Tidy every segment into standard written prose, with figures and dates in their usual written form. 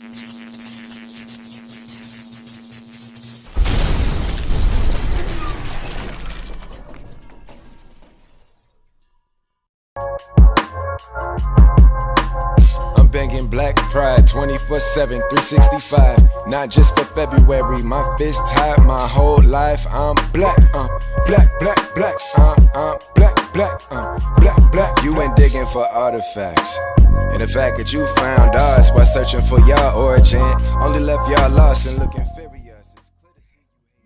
I'm banging black pride 24/7, 365. Not just for February. My fist tied my whole life. I'm black, black, black, black. Black, black, black, black. You ain't digging for artifacts. And the fact that you found us while searching for your origin only left y'all lost and looking furious.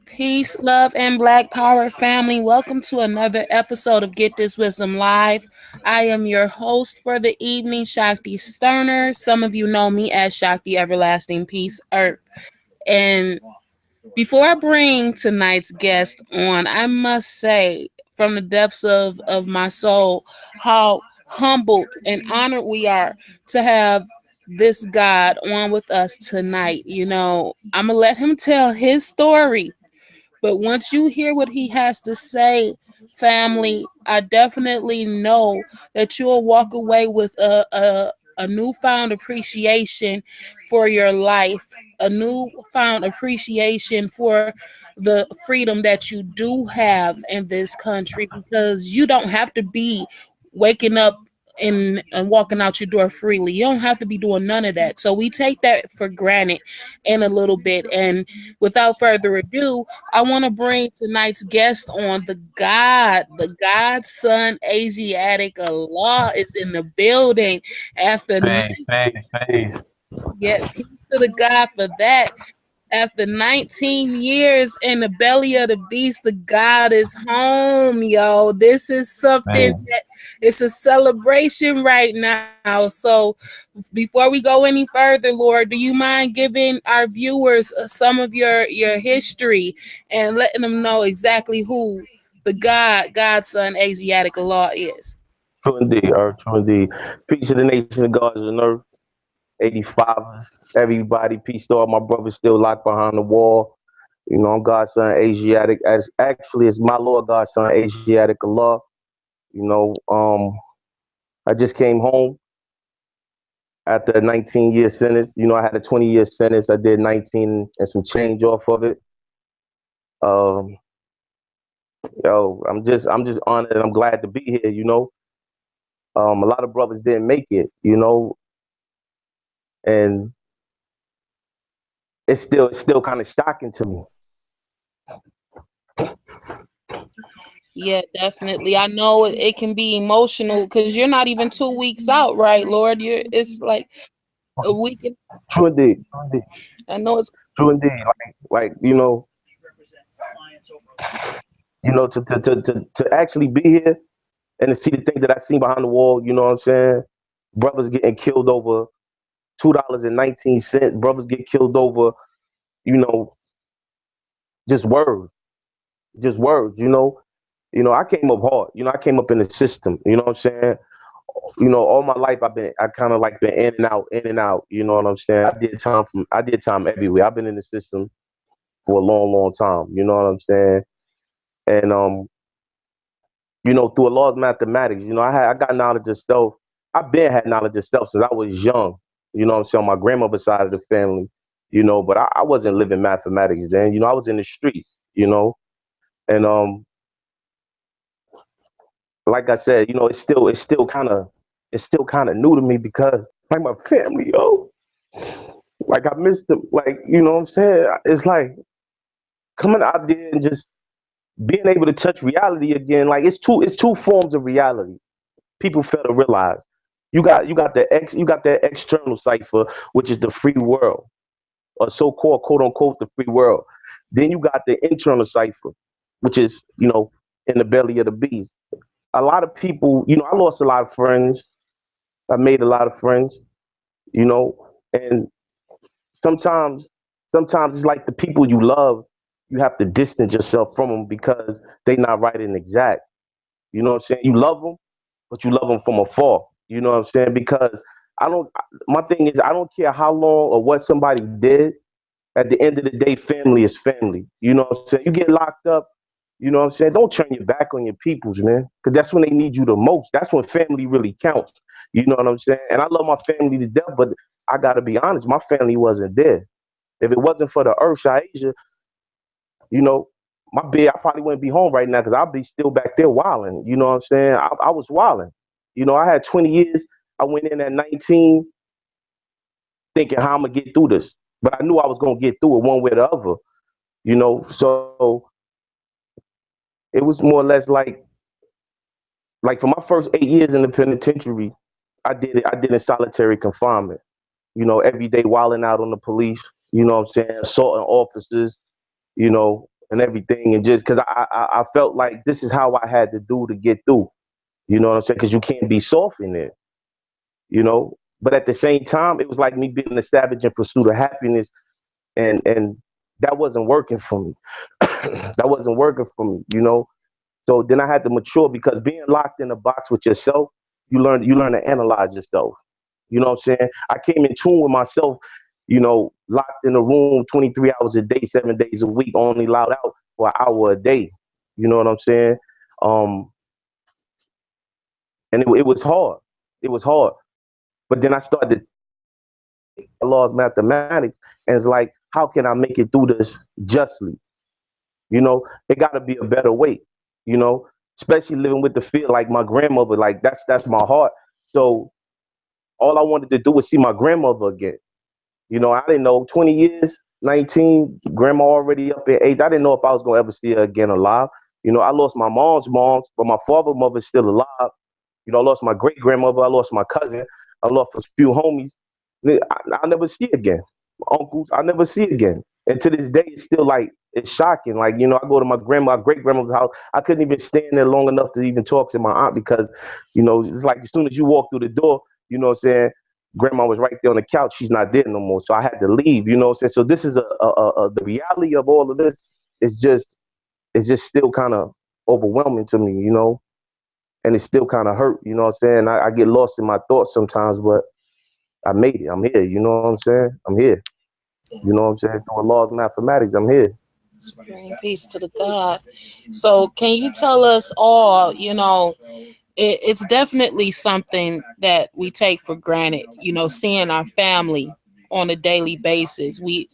Peace, love, and Black Power family. Welcome to another episode of Get This Wisdom Live. I am your host for the evening, Shakti Sterner. Some of you know me as Shakti Everlasting Peace Earth. And before I bring tonight's guest on, I must say from the depths of my soul how humbled and honored we are to have this God on with us tonight. You know, I'm going to let him tell his story, but once you hear what he has to say, family, I definitely know that you'll walk away with a newfound appreciation for your life, a newfound appreciation for the freedom that you do have in this country, because you don't have to be waking up and walking out your door freely. You don't have to be doing none of that. So we take that for granted in a little bit. And without further ado, I want to bring tonight's guest on. The Godson Asiatic Allah is in the building after Face. get peace to the God for that. After 19 years in the belly of the beast, the God is home, yo. This is something Man. that it's a celebration right now. So before we go any further, Lord, do you mind giving our viewers some of your history and letting them know exactly who the Godson Asiatic Allah is? True indeed, Earth, true indeed. Peace to the nation of God and Earth. 85ers, everybody, peace to all my brothers still locked behind the wall. You know, I'm Godson Asiatic. As actually, it's my Lord Godson Asiatic Allah. You know, I just came home after a 19-year sentence. You know, I had a 20-year sentence. I did 19 and some change off of it. Um, I'm just honored and I'm glad to be here. You know, a lot of brothers didn't make it. You know, and it's still kind of shocking to me. Yeah, definitely. I know it can be emotional because you're not even 2 weeks out, right, Lord? It's like a week. True indeed, true indeed, I know it's true indeed. Like to actually be here and to see the things that I seen behind the wall. You know what I'm saying? Brothers getting killed over $2.19. Brothers get killed over, you know, just words, just words. I came up hard. You know, I came up in the system. You know what I'm saying? You know, all my life I kind of like been in and out, in and out. You know what I'm saying? I did time everywhere. I've been in the system for a long, long time. You know what I'm saying? And through a law of mathematics, I got knowledge of self. I've been had knowledge of self since I was young. You know what I'm saying? On my grandmother's side of the family, but I wasn't living mathematics then. You know, I was in the streets, and like I said, it's still kind of new to me because like my family, yo, like I missed them. Like, you know what I'm saying? It's like coming out there and just being able to touch reality again. Like it's two forms of reality. People fail to realize. You got that external cipher, which is the free world, or so-called quote unquote the free world. Then you got the internal cipher, which is, in the belly of the beast. A lot of people, I lost a lot of friends. I made a lot of friends, you know, and sometimes sometimes it's like the people you love, you have to distance yourself from them because they not right and exact. You know what I'm saying? You love them, but you love them from afar. You know what I'm saying? Because I don't. My thing is, I don't care how long or what somebody did. At the end of the day, family is family. You know what I'm saying? You get locked up. You know what I'm saying? Don't turn your back on your peoples, man, because that's when they need you the most. That's when family really counts. You know what I'm saying? And I love my family to death, but I gotta be honest, my family wasn't there. If it wasn't for the earth, Asia, you know, my bed, I probably wouldn't be home right now because I'd be still back there wilding. You know what I'm saying? I was wilding. You know, I had 20 years. I went in at 19 thinking how I'm gonna get through this. But I knew I was gonna get through it one way or the other, you know. So it was more or less like for my first 8 years in the penitentiary, I did in solitary confinement. You know, every day wilding out on the police, you know what I'm saying, assaulting officers, you know, and everything. And just because I felt like this is how I had to do to get through, you know what I'm saying? Because you can't be soft in there, you know. But at the same time, it was like me being a savage in pursuit of happiness, and that wasn't working for me. That wasn't working for me, you know. So then I had to mature because being locked in a box with yourself, you learn to analyze yourself. You know what I'm saying? I came in tune with myself, you know, locked in a room 23 hours a day, 7 days a week, only allowed out for an hour a day. You know what I'm saying? Um, and it was hard. It was hard. But then I started to take laws, mathematics, and it's like, how can I make it through this justly? You know, it got to be a better way. You know, especially living with the fear, like my grandmother, like that's my heart. So all I wanted to do was see my grandmother again. You know, I didn't know 20 years, 19, grandma already up in age. I didn't know if I was gonna ever see her again alive. You know, I lost my mom's moms, but my father's mother's still alive. You know, I lost my great grandmother, I lost my cousin, I lost a few homies. I'll never see again. My uncles, I'll never see again. And to this day, it's still like it's shocking. Like, you know, I go to my great grandmother's house. I couldn't even stand there long enough to even talk to my aunt because, you know, it's like as soon as you walk through the door, you know what I'm saying? Grandma was right there on the couch. She's not there no more. So I had to leave, you know what I'm saying? So this is the reality of all of this is just it's just still kind of overwhelming to me, you know, and it's still kind of hurt, you know what I'm saying? I get lost in my thoughts sometimes, but I made it. I'm here, you know what I'm saying? I'm here. You know what I'm saying? Through a law of mathematics, I'm here. Bring peace to the God. So, can you tell us all, it's definitely something that we take for granted, seeing our family on a daily basis. We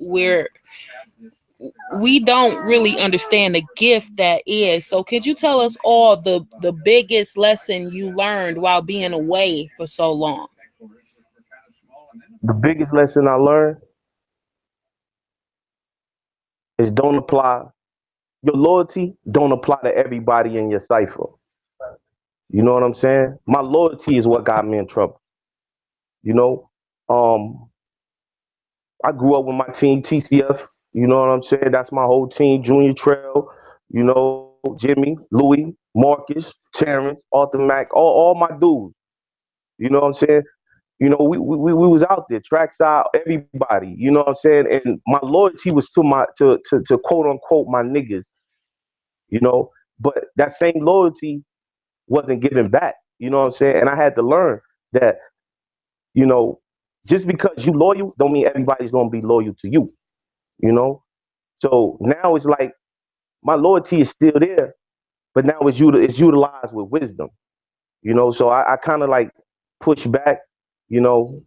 don't really understand the gift that is. So could you tell us all the biggest lesson you learned while being away for so long? The biggest lesson I learned is don't apply your loyalty, don't apply to everybody in your cipher. You know what I'm saying? My loyalty is what got me in trouble. You know, um, I grew up with my team TCF. You know what I'm saying? That's my whole team. Junior Trail. You know, Jimmy, Louis, Marcus, Terrence, Arthur Mack, all my dudes. You know what I'm saying? You know, we was out there, trackside, everybody. You know what I'm saying? And my loyalty was to to quote unquote my niggas. You know, but that same loyalty wasn't given back. You know what I'm saying? And I had to learn that, you know, just because you loyal don't mean everybody's gonna be loyal to you. You know? So now it's like my loyalty is still there, but now it's utilized with wisdom. You know, so I kind of like push back, you know,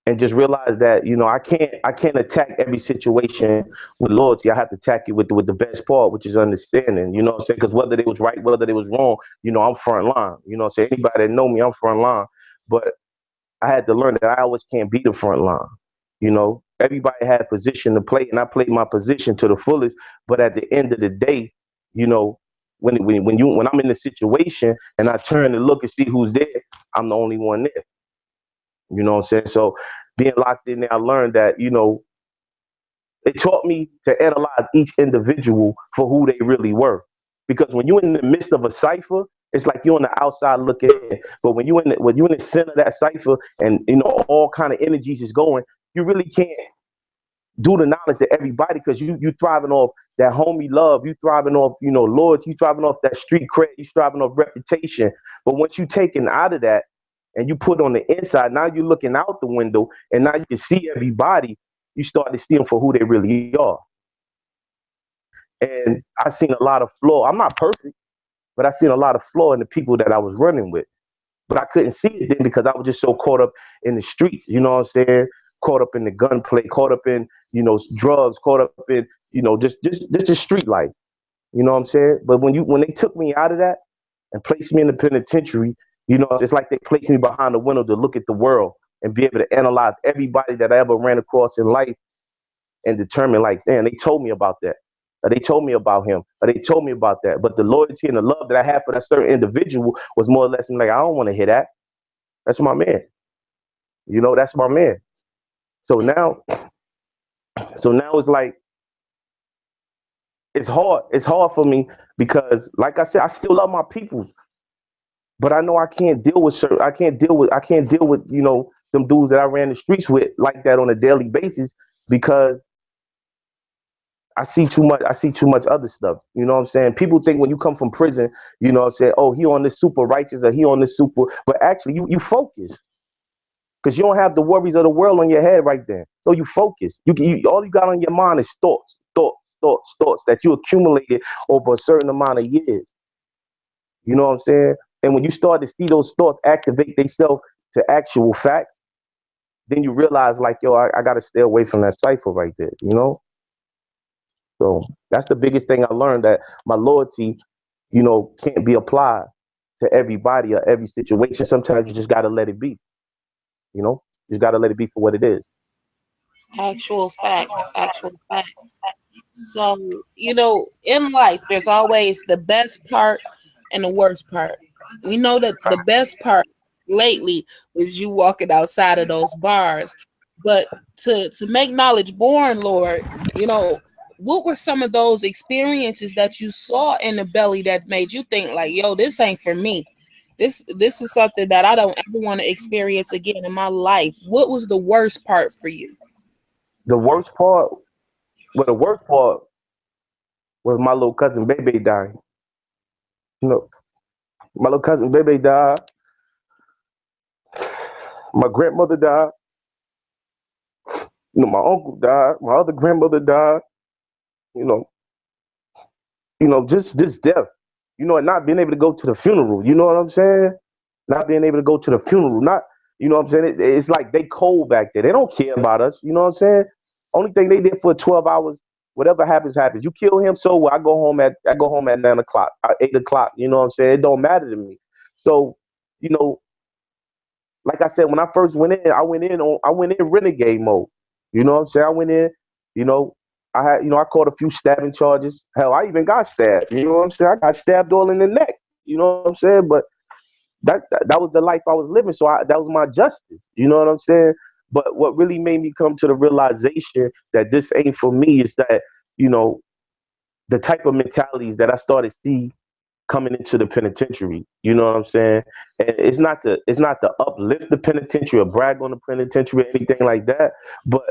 and just realize that, you know, I can't attack every situation with loyalty. I have to attack it with the best part, which is understanding. You know what I'm saying? Because whether it was right, whether it was wrong, you know, I'm front line. You know what I'm saying? Anybody that know me, I'm front line. But I had to learn that I always can't be the front line. You know, everybody had a position to play, and I played my position to the fullest. But at the end of the day, you know, when I'm in the situation and I turn to look and see who's there, I'm the only one there. You know what I'm saying? So being locked in there, I learned that, you know, it taught me to analyze each individual for who they really were. Because when you're in the midst of a cipher, it's like you're on the outside looking in. But when you're in the center of that cipher and you know all kind of energies is going, you really can't do the knowledge to everybody because you thriving off that homie love, you thriving off, you know, loyalty, you thriving off that street cred, you thriving off reputation. But once you taken out of that and you put on the inside, now you're looking out the window and now you can see everybody. You start to see them for who they really are. And I seen a lot of flaw. I'm not perfect, but I seen a lot of flaw in the people that I was running with. But I couldn't see it then because I was just so caught up in the streets. You know what I'm saying? caught up in the gunplay, caught up in, drugs, caught up in, just the street life. You know what I'm saying? But when they took me out of that and placed me in the penitentiary, it's like they placed me behind the window to look at the world and be able to analyze everybody that I ever ran across in life and determine, like, damn, they told me about that. Or they told me about him. Or they told me about that. But the loyalty and the love that I had for that certain individual was more or less like, I don't want to hear that. That's my man. That's my man. So now, it's like, it's hard. It's hard for me because, like I said, I still love my people, but I know I can't deal with certain. I can't deal with them dudes that I ran the streets with like that on a daily basis because I see too much. I see too much other stuff. You know what I'm saying? People think when you come from prison, what I'm saying, oh, he on this super righteous or he on this super, but actually you focus because you don't have the worries of the world on your head right then. So you focus. You all you got on your mind is thoughts that you accumulated over a certain amount of years. You know what I'm saying? And when you start to see those thoughts activate themselves to actual facts, then you realize, like, yo, I got to stay away from that cipher right there, So that's the biggest thing I learned, that my loyalty, can't be applied to everybody or every situation. Sometimes you just got to let it be, you just got to let it be for what it is. Actual fact. Actual fact. So, in life, there's always the best part and the worst part. We know that the best part lately was you walking outside of those bars. But to make knowledge born, Lord, what were some of those experiences that you saw in the belly that made you think like, yo, this ain't for me? This is something that I don't ever want to experience again in my life. What was the worst part for you? The worst part, the worst part was my little cousin Bebe dying. My little cousin Bebe died. My grandmother died. My uncle died. My other grandmother died. You know, just death. And not being able to go to the funeral. You know what I'm saying? Not being able to go to the funeral. Not, what I'm saying? It's like they cold back there. They don't care about us. You know what I'm saying? Only thing they did for 12 hours, whatever happens, happens. You kill him, so what? I go home at 9 o'clock, 8 o'clock. You know what I'm saying? It don't matter to me. So, you know, like I said, when I first went in, I went in renegade mode. You know what I'm saying? I went in, you know, I caught a few stabbing charges. Hell, I even got stabbed. You know what I'm saying? I got stabbed all in the neck. You know what I'm saying? But that was the life I was living. So that was my justice. You know what I'm saying? But what really made me come to the realization that this ain't for me is that, you know, the type of mentalities that I started see coming into the penitentiary. You know what I'm saying? And it's not to uplift the penitentiary or brag on the penitentiary or anything like that. But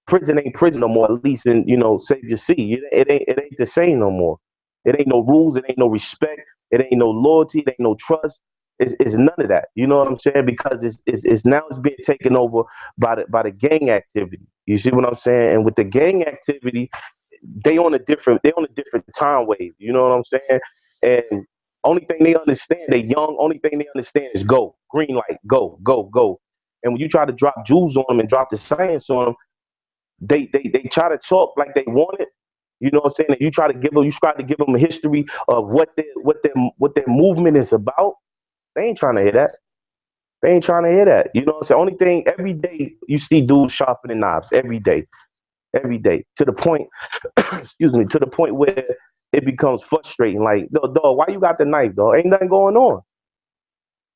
prison ain't prison no more. At least in Savior C, it ain't the same no more. It ain't no rules. It ain't no respect. It ain't no loyalty. It ain't no trust. It's none of that. You know what I'm saying? Because it's now it's being taken over by the gang activity. You see what I'm saying? And with the gang activity, they on a different time wave. You know what I'm saying? And only thing they understand, they young. Only thing they understand is go, green light, go, go, go. And when you try to drop jewels on them and drop the science on them, they try to talk like they want it. You know what I'm saying? And you try to give them a history of what their movement is about. They ain't trying to hear that. They ain't trying to hear that. You know what I'm saying? Only thing, every day you see dudes sharpening knives every day, to the point, excuse me, to the point where it becomes frustrating. Like, dog, why you got the knife, dog? Ain't nothing going on.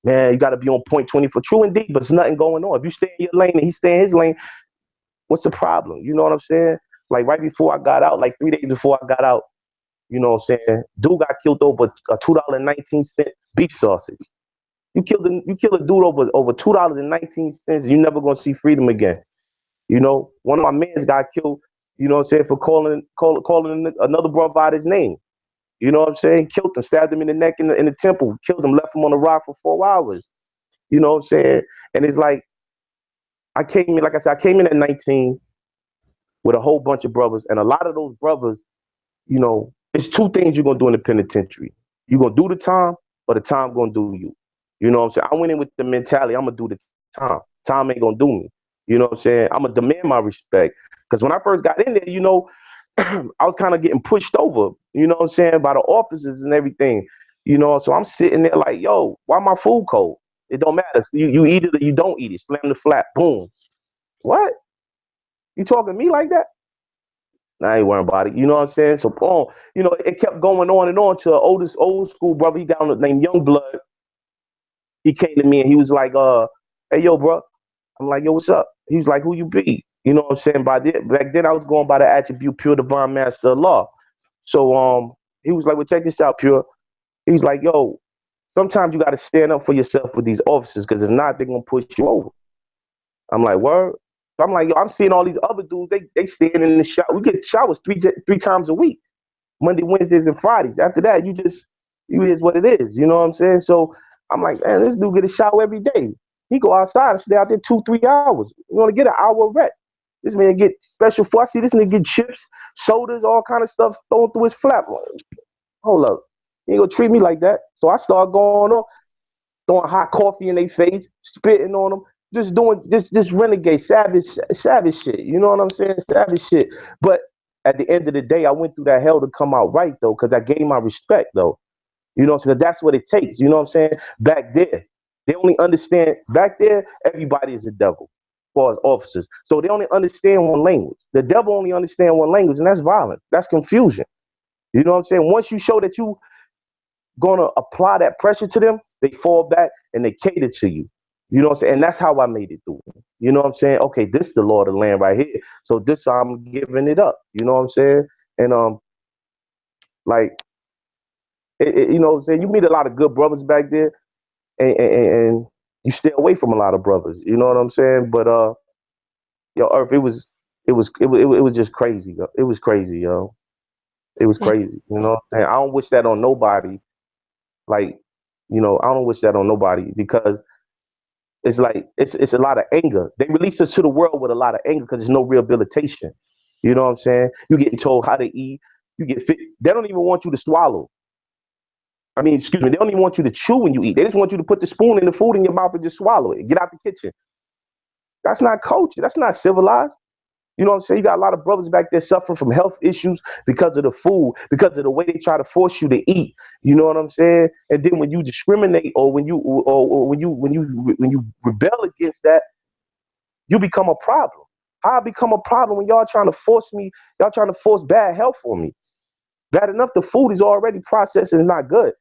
Man, you got to be on point 24. True indeed, but there's nothing going on. If you stay in your lane and he stay in his lane, what's the problem? You know what I'm saying? Like right before I got out, like 3 days before I got out, you know what I'm saying? Dude got killed over a $2.19 beef sausage. You kill a dude over $2.19. You're never gonna see freedom again. You know, one of my mans got killed. You know what I'm saying, for calling another brother by his name. You know what I'm saying? Killed him, stabbed him in the neck in the temple, killed him, left him on the rock for 4 hours. You know what I'm saying? And it's like I came in at 19 with a whole bunch of brothers, and a lot of those brothers, it's two things you're gonna do in the penitentiary. You're gonna do the time, or the time gonna do you. You know what I'm saying? I went in with the mentality, I'm gonna do the time. Time ain't gonna do me. You know what I'm saying? I'm gonna demand my respect. Because when I first got in there, I was kind of getting pushed over, you know what I'm saying, by the officers and everything. So I'm sitting there like, yo, why my food cold? It don't matter. You eat it or you don't eat it. Slam the flat, boom. What? You talking to me like that? Nah, I ain't worrying about it. You know what I'm saying? So boom, it kept going on and on to an old school brother. He down named Young Blood. He came to me and he was like, hey yo, bro. I'm like, yo, what's up? He was like, who you be? You know what I'm saying? Back then I was going by the attribute pure divine master of law. So he was like, well, check this out, Pure. He was like, yo, sometimes you gotta stand up for yourself with these officers, because if not, they're gonna push you over. I'm like, word? So I'm like, yo, I'm seeing all these other dudes, they stand in the shower. We get showers three times a week. Monday, Wednesdays, and Fridays. After that, you is what it is. You know what I'm saying? So I'm like, man, this dude get a shower every day. He go outside and stay out there 2-3 hours. You want to get an hour of rest. This man get special food. I see this nigga get chips, sodas, all kind of stuff thrown through his flap. Hold up. You ain't gonna treat me like that. So I start going on, throwing hot coffee in their face, spitting on them, just doing this renegade, savage shit. You know what I'm saying? Savage shit. But at the end of the day, I went through that hell to come out right, though, because I gained my respect, though. You know what I'm saying? That's what it takes. You know what I'm saying? Back there, they only understand, back there, everybody is a devil as far as officers. So they only understand one language. The devil only understands one language, and that's violence. That's confusion. You know what I'm saying? Once you show that you gonna apply that pressure to them, they fall back and they cater to you. You know what I'm saying? And that's how I made it through. You know what I'm saying? Okay, this is the law of the land right here. So this I'm giving it up. You know what I'm saying? And like you know what I'm saying? You meet a lot of good brothers back there, and you stay away from a lot of brothers. You know what I'm saying? But yo, Earth, it was just crazy. Yo. It was crazy, yo. It was crazy. You know what I'm saying? I don't wish that on nobody. Like, I don't wish that on nobody, because it's like it's a lot of anger. They release us to the world with a lot of anger because there's no rehabilitation. You know what I'm saying? You getting told how to eat. You get fit. They don't even want you to swallow. I mean, excuse me. They don't even want you to chew when you eat. They just want you to put the spoon in the food in your mouth and just swallow it. Get out the kitchen. That's not culture. That's not civilized. You know what I'm saying? You got a lot of brothers back there suffering from health issues because of the food, because of the way they try to force you to eat. You know what I'm saying? And then when you discriminate, or when you rebel against that, you become a problem. How I become a problem when y'all trying to force me? Y'all trying to force bad health on me. Bad enough the food is already processed and not good.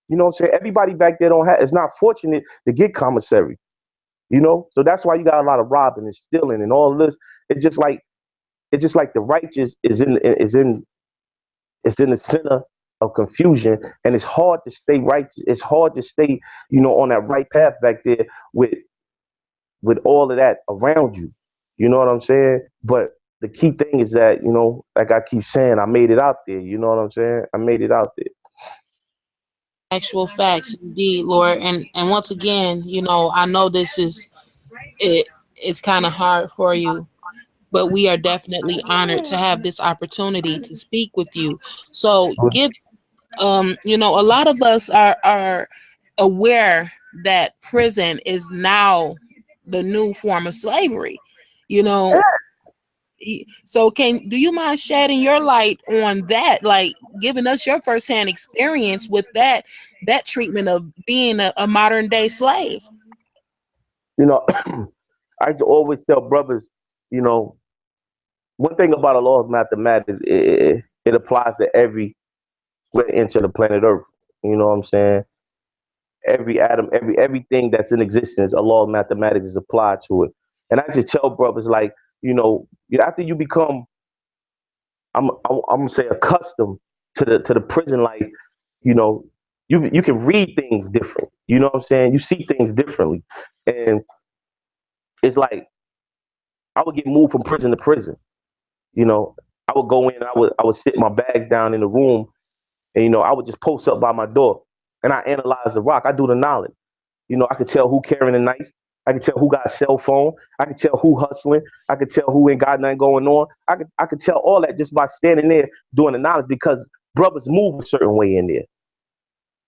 You know what I'm saying? Everybody back there is not fortunate to get commissary. So that's why you got a lot of robbing and stealing and all this. It's just like the righteous is in the center of confusion, and it's hard to stay righteous. It's hard to stay, on that right path back there with all of that around you. You know what I'm saying? But the key thing is that, like I keep saying, I made it out there. You know what I'm saying? I made it out there. Actual facts, indeed, Lord. And once again, I know this is it. It's kind of hard for you, but we are definitely honored to have this opportunity to speak with you. So give a lot of us are aware that prison is now the new form of slavery. You know, so do you mind shedding your light on that, like giving us your firsthand experience with that treatment of being a modern day slave? You know, I used to always tell brothers, you know, one thing about the law of mathematics, it applies to every square inch of the planet Earth. You know what I'm saying? Every atom, everything that's in existence, a law of mathematics is applied to it. And I just tell brothers, like, after you become, I'm gonna say, accustomed to the prison life, you know, you can read things different. You know what I'm saying? You see things differently, and it's like I would get moved from prison to prison. You know, I would go in, I would sit my bags down in the room, and I would just post up by my door, and I analyze the rock. I do the knowledge. I could tell who carrying a knife. I could tell who got a cell phone. I could tell who hustling. I could tell who ain't got nothing going on. I could tell all that just by standing there doing the knowledge, because brothers move a certain way in there.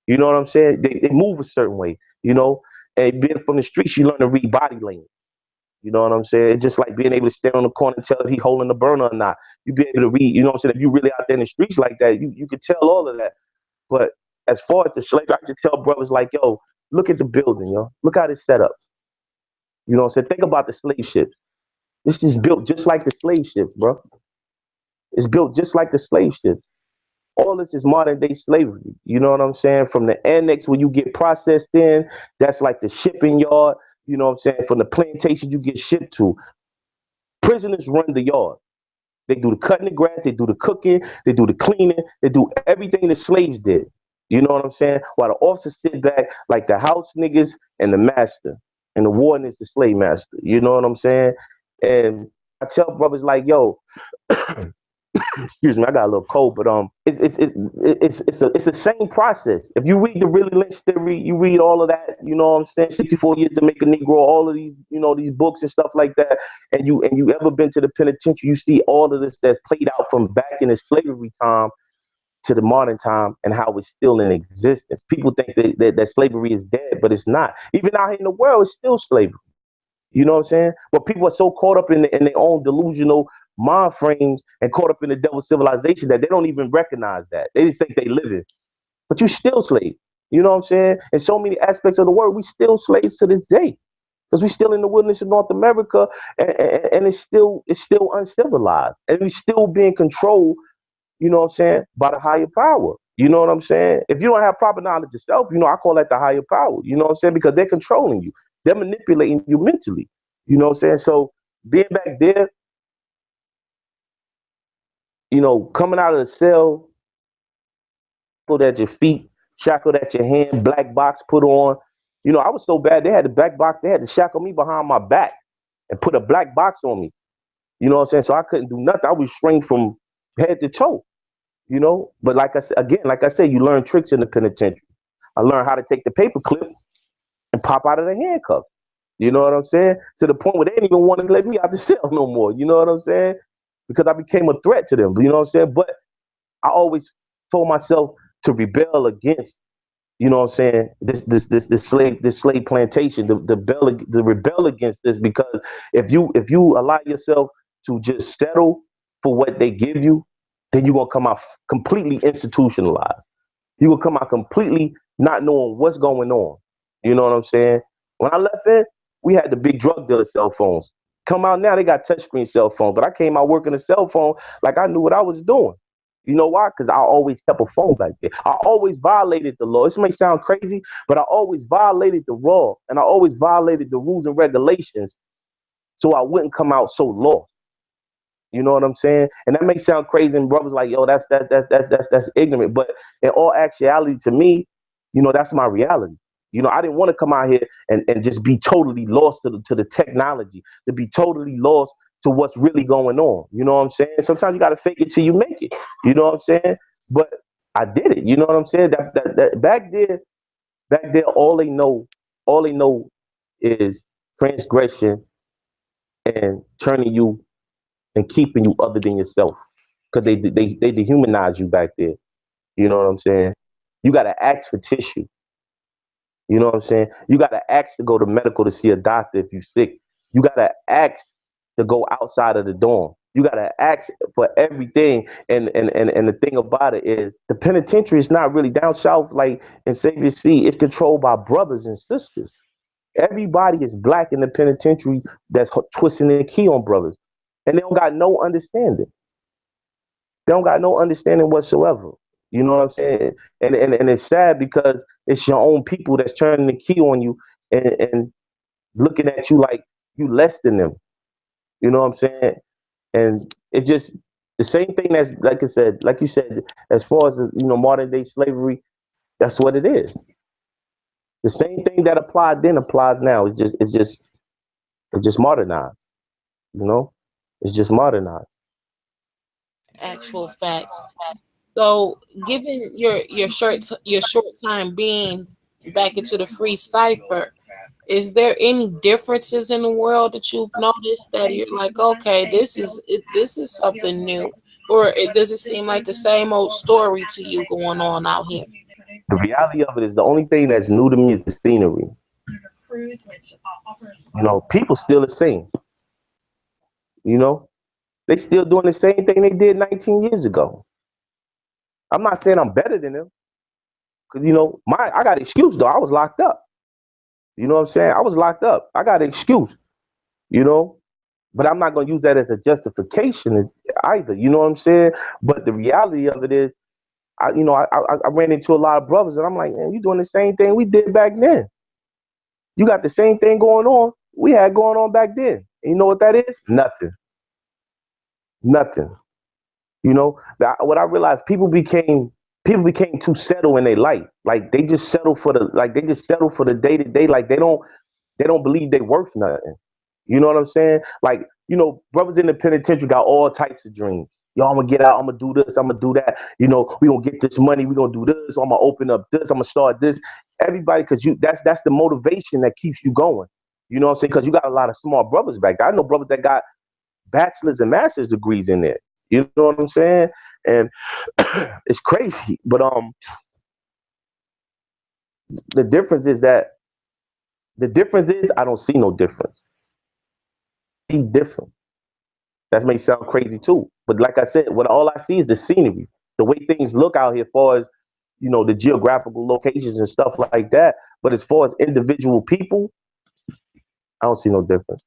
You know what I'm saying? They move a certain way. And being from the streets, you learn to read body language. You know what I'm saying? It's just like being able to stand on the corner and tell if he holding the burner or not. You be able to read, you know what I'm saying? If you really out there in the streets like that, you could tell all of that. But as far as the slave, I just tell brothers like, yo, look at the building, yo. Look how it's set up. You know what I'm saying? Think about the slave ships. This is built just like the slave ships, bro. It's built just like the slave ships. All this is modern day slavery. You know what I'm saying? From the annex where you get processed in, that's like the shipping yard. You know what I'm saying? From the plantation you get shipped to. Prisoners run the yard. They do the cutting the grass, they do the cooking, they do the cleaning, they do everything the slaves did. You know what I'm saying? While the officers sit back like the house niggas and the master. And the warden is the slave master. You know what I'm saying? And I tell brothers like, yo, excuse me, I got a little cold, but it's the same process. If you read the Really Lynch theory, you read all of that. You know what I'm saying? 64 years to make a Negro, all of these, you know, these books and stuff like that. And you ever been to the penitentiary? You see all of this that's played out from back in the slavery time to the modern time and how it's still in existence. People think that slavery is dead, but it's not. Even out here in the world, it's still slavery. You know what I'm saying? But people are so caught up in their own delusional mind frames and caught up in the devil's civilization that they don't even recognize that. They just think they live it. But you still slave. You know what I'm saying? In so many aspects of the world, we still slaves to this day. Because we still in the wilderness of North America and it's still uncivilized. And we still being controlled, you know what I'm saying, by the higher power. You know what I'm saying? If you don't have proper knowledge of self, you know, I call that the higher power. You know what I'm saying? Because they're controlling you. They're manipulating you mentally. You know what I'm saying? So being back there, you know, coming out of the cell, shackled at your feet, shackled at your hand, black box put on. You know, I was so bad, they had the black box, they had to shackle me behind my back and put a black box on me. You know what I'm saying? So I couldn't do nothing. I was restrained from head to toe, you know? But like I said, again, like I said, you learn tricks in the penitentiary. I learned how to take the paper clip and pop out of the handcuffs. You know what I'm saying? To the point where they didn't even want to let me out the cell no more. You know what I'm saying? Because I became a threat to them. You know what I'm saying? But I always told myself to rebel against, you know what I'm saying, this slave plantation, the rebel against this, because if you allow yourself to just settle for what they give you, then you're gonna come out completely institutionalized. You will come out completely not knowing what's going on. You know what I'm saying? When I left in, we had the big drug dealer cell phones. Come out now, they got touchscreen cell phones. But I came out working a cell phone like I knew what I was doing. You know why? Because I always kept a phone back there. I always violated the law. This may sound crazy, but I always violated the law, and I always violated the rules and regulations so I wouldn't come out so lost. You know what I'm saying? And that may sound crazy, and brothers like, yo, that's ignorant. But in all actuality, to me, you know, that's my reality. You know, I didn't want to come out here and just be totally lost to the technology, to be totally lost to what's really going on. You know what I'm saying? Sometimes you got to fake it till you make it. You know what I'm saying? But I did it. You know what I'm saying? That back there, all they know is transgression and turning you and keeping you other than yourself, because they dehumanize you back there. You know what I'm saying? You got to ask for tissue. You know what I'm saying? You got to ask to go to medical to see a doctor if you're sick. You got to ask to go outside of the dorm. You got to ask for everything. And the thing about it is the penitentiary is not really down south like in Savior C. It's controlled by brothers and sisters. Everybody is black in the penitentiary that's twisting the key on brothers. And they don't got no understanding. They don't got no understanding whatsoever. You know what I'm saying? And it's sad because it's your own people that's turning the key on you and looking at you like you less than them. You know what I'm saying? And it's just the same thing that's, like I said, like you said, as far as, you know, modern day slavery, that's what it is. The same thing that applied then applies now. It's just modernized. You know? It's just modernized. Actual facts. So, given your short time being back into the free cipher, is there any differences in the world that you've noticed that you're like, okay, this is something new, or does it seem like the same old story to you going on out here? The reality of it is the only thing that's new to me is the scenery. You know, people still the same. You know, they still doing the same thing they did 19 years ago. I'm not saying I'm better than them, because I got an excuse though. I was locked up. You know what I'm saying? I was locked up. I got an excuse. You know, but I'm not gonna use that as a justification either. You know what I'm saying? But the reality of it is, I ran into a lot of brothers, and I'm like, man, you doing the same thing we did back then. You got the same thing going on we had going on back then. And you know what that is? Nothing. Nothing. What I realized, people became too settled in their life. Like they just settle for the day to day. Like they don't believe they worth nothing. You know what I'm saying? Like, brothers in the penitentiary got all types of dreams. Yo, I'm gonna get out, I'm gonna do this, I'm gonna do that. We gonna get this money, we gonna do this, I'm gonna open up this, I'm gonna start this. Everybody, cause that's the motivation that keeps you going. You know what I'm saying? Cause you got a lot of smart brothers back there. I know brothers that got bachelor's and master's degrees in there. You know what I'm saying? And it's crazy. But the difference is that I don't see no difference. See different. That may sound crazy too. But like I said, what all I see is the scenery, the way things look out here, as far as the geographical locations and stuff like that. But as far as individual people, I don't see no difference.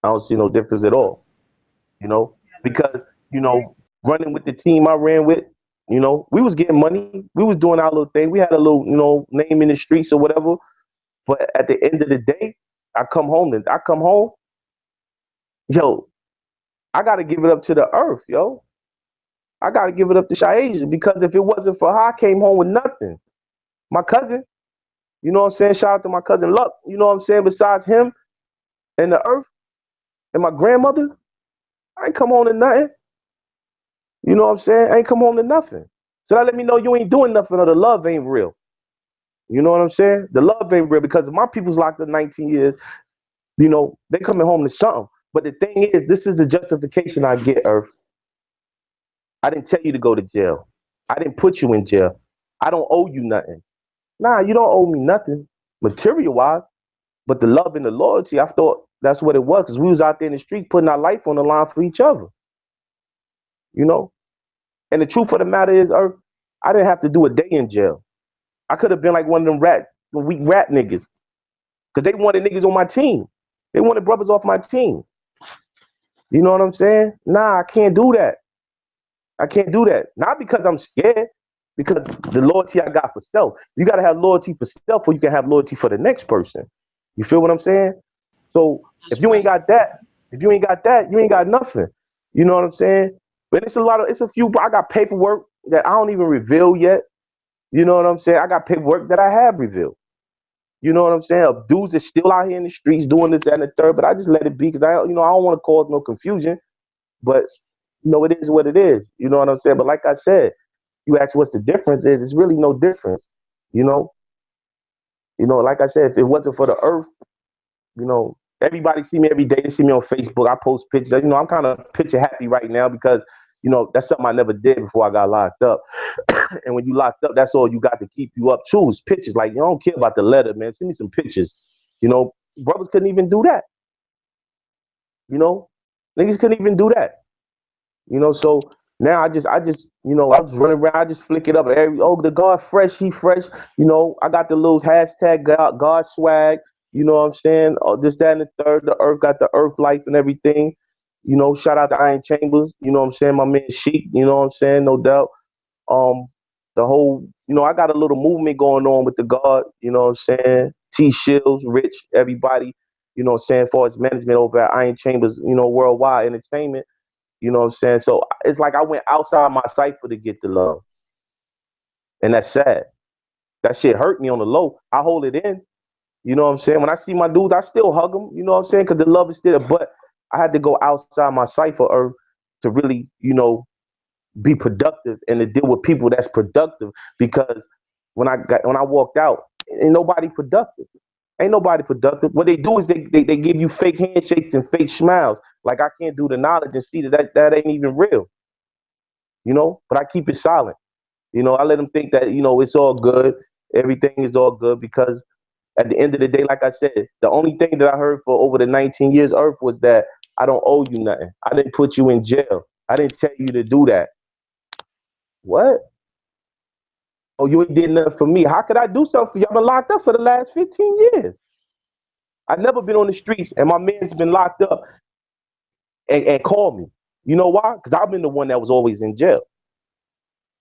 I don't see no difference at all. Because running with the team I ran with, we was getting money, we was doing our little thing, we had a little name in the streets or whatever. But at the end of the day, I come home, yo, I gotta give it up to the earth, yo. I gotta give it up to Shaija, because if it wasn't for her, I came home with nothing. My cousin, you know what I'm saying? Shout out to my cousin Luck, you know what I'm saying? Besides him and the earth and my grandmother, I ain't come home to nothing. You know what I'm saying? I ain't come home to nothing. So that let me know you ain't doing nothing, or the love ain't real. You know what I'm saying? The love ain't real, because my people's locked up 19 years, they coming home to something. But the thing is, this is the justification I get, Earth. I didn't tell you to go to jail. I didn't put you in jail. I don't owe you nothing. Nah, you don't owe me nothing material wise, but the love and the loyalty, I thought that's what it was, because we was out there in the street putting our life on the line for each other. You know? And the truth of the matter is, Earth, I didn't have to do a day in jail. I could have been like one of them weak rat niggas. Because they wanted niggas on my team. They wanted brothers off my team. You know what I'm saying? Nah, I can't do that. I can't do that. Not because I'm scared, because the loyalty I got for self. You got to have loyalty for self, or you can have loyalty for the next person. You feel what I'm saying? So if That's you ain't right. got that, you ain't got nothing. You know what I'm saying? But it's a few, I got paperwork that I don't even reveal yet. You know what I'm saying? I got paperwork that I have revealed. You know what I'm saying? Of dudes that's still out here in the streets doing this, that, and the third, but I just let it be, because I don't want to cause no confusion. But it is what it is. You know what I'm saying? But like I said, you ask what's the difference is, it's really no difference. You know, like I said, if it wasn't for the earth, everybody see me every day. They see me on Facebook. I post pictures. I'm kind of picture happy right now, because that's something I never did before I got locked up. And when you locked up, that's all you got to keep you up too, is pictures. Like, you don't care about the letter, man. Send me some pictures. Brothers couldn't even do that. Niggas couldn't even do that. So now I was running around, I just flick it up. The God fresh, he fresh. I got the little hashtag God swag. You know what I'm saying? This, that, and the third. The earth got the earth life and everything. Shout out to Iron Chambers. You know what I'm saying? My man Sheik. You know what I'm saying? No doubt. Um, the whole, I got a little movement going on with the God. You know what I'm saying? T Shields, Rich, everybody. You know what I'm saying? For his management over at Iron Chambers. Worldwide Entertainment. You know what I'm saying? So it's like I went outside my cipher to get the love. And that's sad. That shit hurt me on the low. I hold it in. You know what I'm saying? When I see my dudes, I still hug them. You know what I'm saying? Because the love is still there. But I had to go outside my cipher, Earth, to really, be productive and to deal with people that's productive. Because when I walked out, ain't nobody productive. Ain't nobody productive. What they do is they give you fake handshakes and fake smiles. Like, I can't do the knowledge and see that ain't even real. But I keep it silent. I let them think that, it's all good. Everything is all good, because At the end of the day, like I said, the only thing that I heard for over the 19 years Earth was that I don't owe you nothing. I didn't put you in jail. I didn't tell you to do that. What? Oh, you ain't did nothing for me. How could I do something for you? I've been locked up for the last 15 years. I've never been on the streets and my man's been locked up and called me. You know why? Because I've been the one that was always in jail.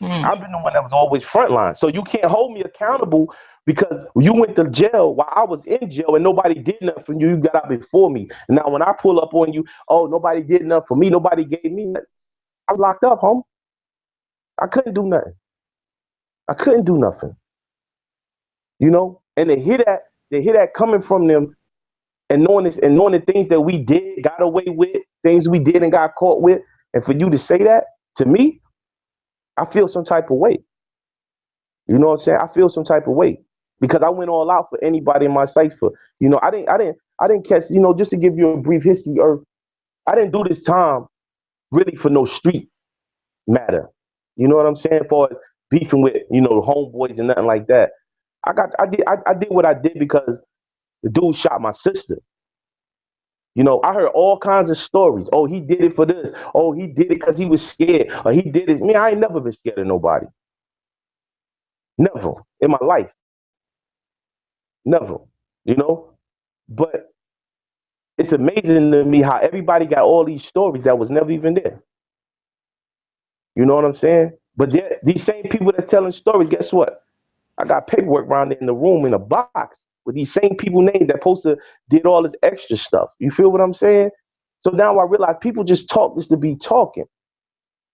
I've been the one that was always frontline. So you can't hold me accountable because you went to jail while I was in jail and nobody did nothing for you. You got out before me. Now when I pull up on you, oh, nobody did nothing for me. Nobody gave me nothing. I was locked up, home. I couldn't do nothing. I couldn't do nothing. You know? And to hear that coming from them and knowing this and knowing the things that we did, got away with, things we did and got caught with, and for you to say that to me, I feel some type of way. You know what I'm saying? I feel some type of way because I went all out for anybody in my cipher. You know, I didn't catch. You know, just to give you a brief history, Earth, I didn't do this time really for no street matter. You know what I'm saying? For beefing with homeboys and nothing like that. I did what I did because the dude shot my sister. You know, I heard all kinds of stories. Oh, he did it for this. Oh, he did it because he was scared. Or he did it. Man, I ain't never been scared of nobody. Never in my life. Never. You know? But it's amazing to me how everybody got all these stories that was never even there. You know what I'm saying? But these same people that telling stories, guess what? I got paperwork around there in the room in a box with these same people names that supposed to did all this extra stuff. You feel what I'm saying? So now I realize people just talk just to be talking.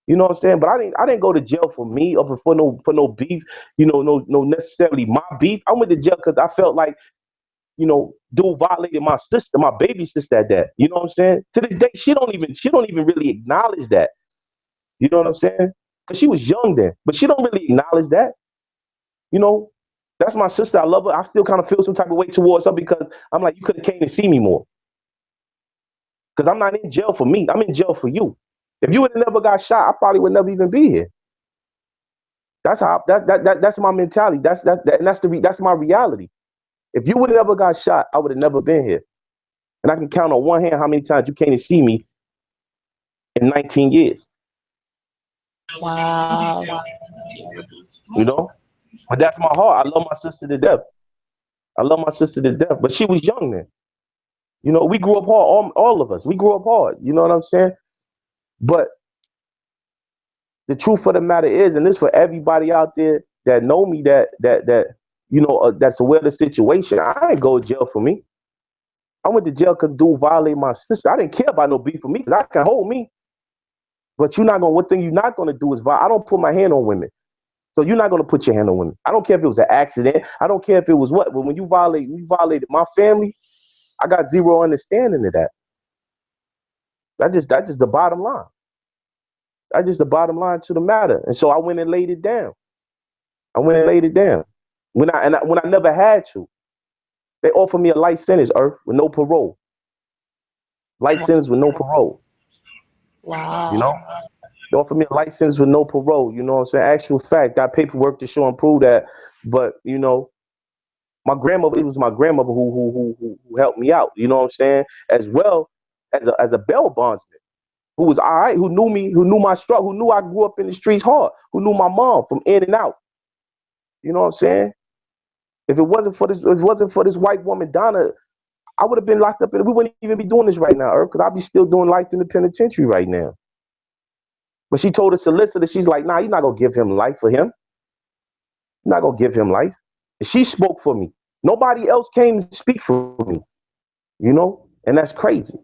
You know what I'm saying? But I didn't go to jail for me or for no beef. You know, no necessarily my beef. I went to jail because I felt like dude violated my sister, my baby sister at that. You know what I'm saying? To this day, she don't even really acknowledge that. You know what I'm saying? Because she was young then, but she don't really acknowledge that. You know, that's my sister. I love her. I still kind of feel some type of way towards her because I'm like, you could have came to see me more. Because I'm not in jail for me. I'm in jail for you. If you would have never got shot, I probably would never even be here. That's how that's my mentality. That's my reality. If you would have never got shot, I would have never been here. And I can count on one hand how many times you came to see me in 19 years. Wow. You know? But that's my heart. I love my sister to death. I love my sister to death. But she was young then. You know, we grew up hard, all of us. We grew up hard. You know what I'm saying? But the truth of the matter is, and this for everybody out there that know me, that's aware of the situation. I ain't go to jail for me. I went to jail because dude violated my sister. I didn't care about no beef for me because I can hold me. But one thing you're not gonna do is I don't put my hand on women. So you're not gonna put your hand on women. I don't care if it was an accident. I don't care if it was what. But when you violated my family, I got zero understanding of that. That's just the bottom line. That's just the bottom line to the matter. And so I went and laid it down. When I never had to. They offered me a life sentence, Earth, with no parole. Life sentence with no parole. Wow. You know? They offered me a life sentence with no parole. You know what I'm saying? Actual fact, got paperwork to show and prove that. But, it was my grandmother who helped me out, you know what I'm saying? As well as a bail bondsman who was all right, who knew me, who knew my struggle, who knew I grew up in the streets hard, who knew my mom from in and out. You know what I'm saying? If it wasn't for this white woman, Donna, I would have been locked up. We wouldn't even be doing this right now, Earth, because I'd be still doing life in the penitentiary right now. But she told the solicitor, she's like, nah, you're not going to give him life for him. You're not going to give him life. And she spoke for me. Nobody else came to speak for me, and that's crazy.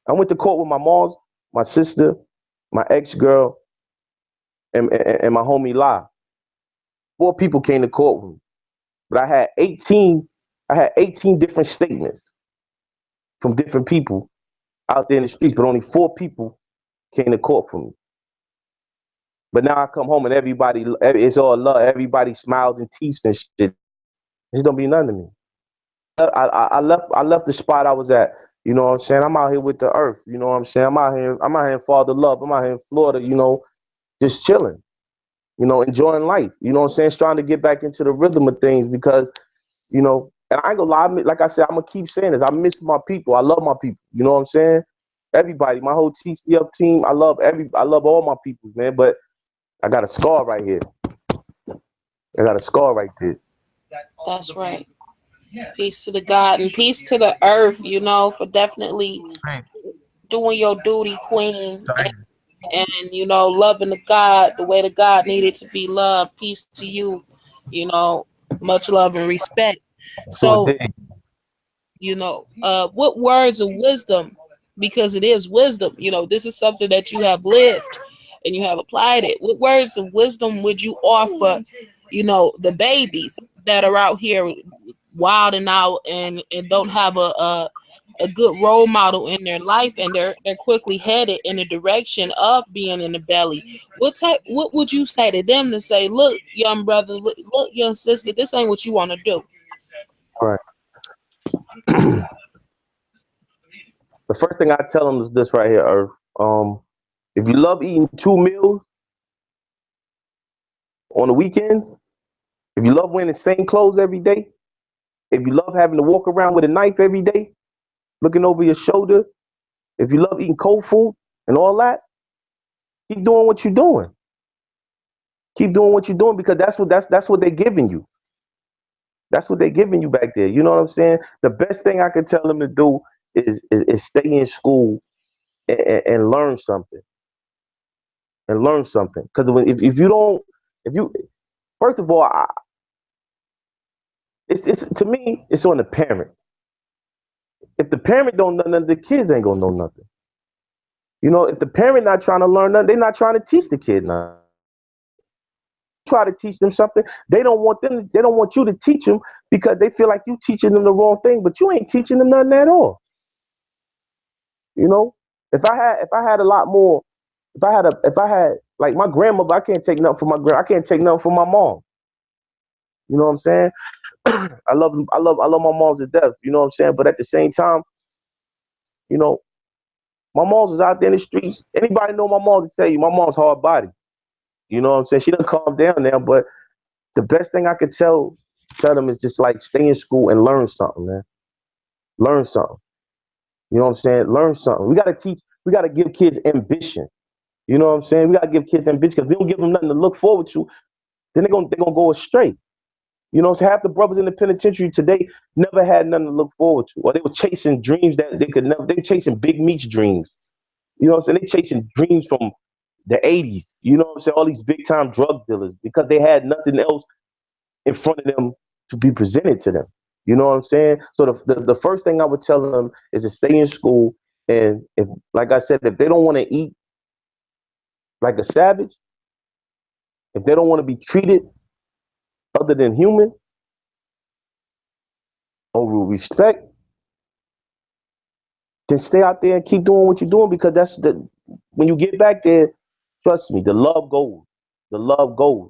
I went to court with my mom, my sister, my ex-girl, and my homie La. 4 people came to court with me. But I had 18 different statements from different people out there in the streets, but only 4 people came to court for me. But now I come home and everybody, it's all love. Everybody smiles and teeth and shit. It don't mean nothing to me. I left the spot I was at. You know what I'm saying? I'm out here with the earth. You know what I'm saying? I'm out here in Father Love. I'm out here in Florida, just chilling, enjoying life. You know what I'm saying? Trying to get back into the rhythm of things because, And I ain't gonna lie, like I said, I'm gonna keep saying this. I miss my people. I love my people. You know what I'm saying? Everybody, my whole TCF team. I love all my people, man. But I got a scar right here. I got a scar right there. That's right. Peace to the God and peace to the earth, for definitely doing your duty, queen, and loving the God the way the God needed to be loved. Peace to you, you know, much love and respect. So So, what words of wisdom, because it is wisdom, this is something that you have lived and you have applied it. What words of wisdom would you offer, the babies that are out here wilding out and don't have a good role model in their life, and they're quickly headed in the direction of being in the belly? What would you say to them to say, look, young brother, look, young sister, this ain't what you want to do? All right. The first thing I tell them is this right here, Earth. If you love eating 2 meals on the weekends, if you love wearing the same clothes every day, if you love having to walk around with a knife every day, looking over your shoulder, if you love eating cold food and all that, keep doing what you're doing. Keep doing what you're doing, because that's what they're giving you. That's what they're giving you back there. You know what I'm saying? The best thing I can tell them to do is stay in school and learn something. And learn something. Because if you don't, if you first of all, it's to me, it's on the parent. If the parent don't know nothing, the kids ain't gonna know nothing. If the parent not trying to learn nothing, they're not trying to teach the kids nothing. Try to teach them something, they don't want you to teach them, because they feel like you teaching them the wrong thing, but you ain't teaching them nothing at all. If I had a lot more, if I had like my grandmother, I can't take nothing from I can't take nothing from my mom. You know what I'm saying? I love my moms to death. You know what I'm saying? But at the same time, you know, my mom's is out there in the streets. Anybody know my mom to tell you my mom's hard body. You know what I'm saying? She done calm down now, but the best thing I could tell them is just like stay in school and learn something, man. Learn something. You know what I'm saying? Learn something. We gotta give kids ambition. You know what I'm saying? We gotta give kids ambition, because if we don't give them nothing to look forward to, then they're gonna go astray. So half the brothers in the penitentiary today never had nothing to look forward to, or they were chasing dreams that they could never. They were chasing Big Meats dreams. You know what I'm saying? They chasing dreams from the '80s. You know what I'm saying? All these big time drug dealers, because they had nothing else in front of them to be presented to them. You know what I'm saying? So the first thing I would tell them is to stay in school, and if, like I said, if they don't want to eat like a savage, if they don't want to be treated other than human or with respect, then stay out there and keep doing what you're doing, because that's the when you get back there, trust me, the love goes. The love goes.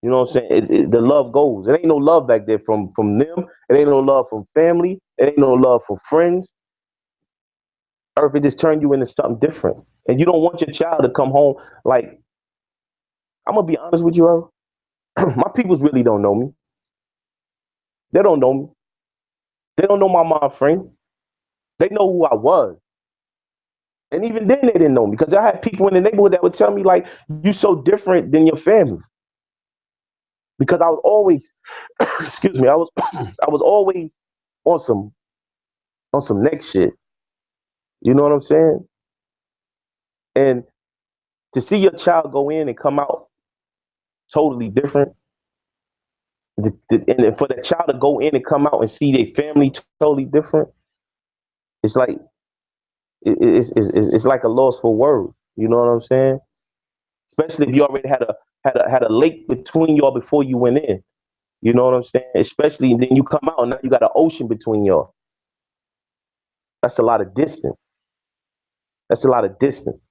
You know what I'm saying? The love goes. It ain't no love back there from them. It ain't no love from family. It ain't no love from friends. Or if it just turned you into something different. And you don't want your child to come home like, I'm gonna be honest with you, Earl. My peoples really don't know me. They don't know me. They don't know my mom friend. They know who I was. And even then they didn't know me, because I had people in the neighborhood that would tell me like, you so different than your family. Because I was always excuse me, I was always on some next shit. You know what I'm saying? And to see your child go in and come out totally different, and for the child to go in and come out and see their family totally different, it's like it's like a loss for words. You know what I'm saying? Especially if you already had a lake between y'all before you went in. You know what I'm saying? Especially then you come out and now you got an ocean between y'all. That's a lot of distance. That's a lot of distance.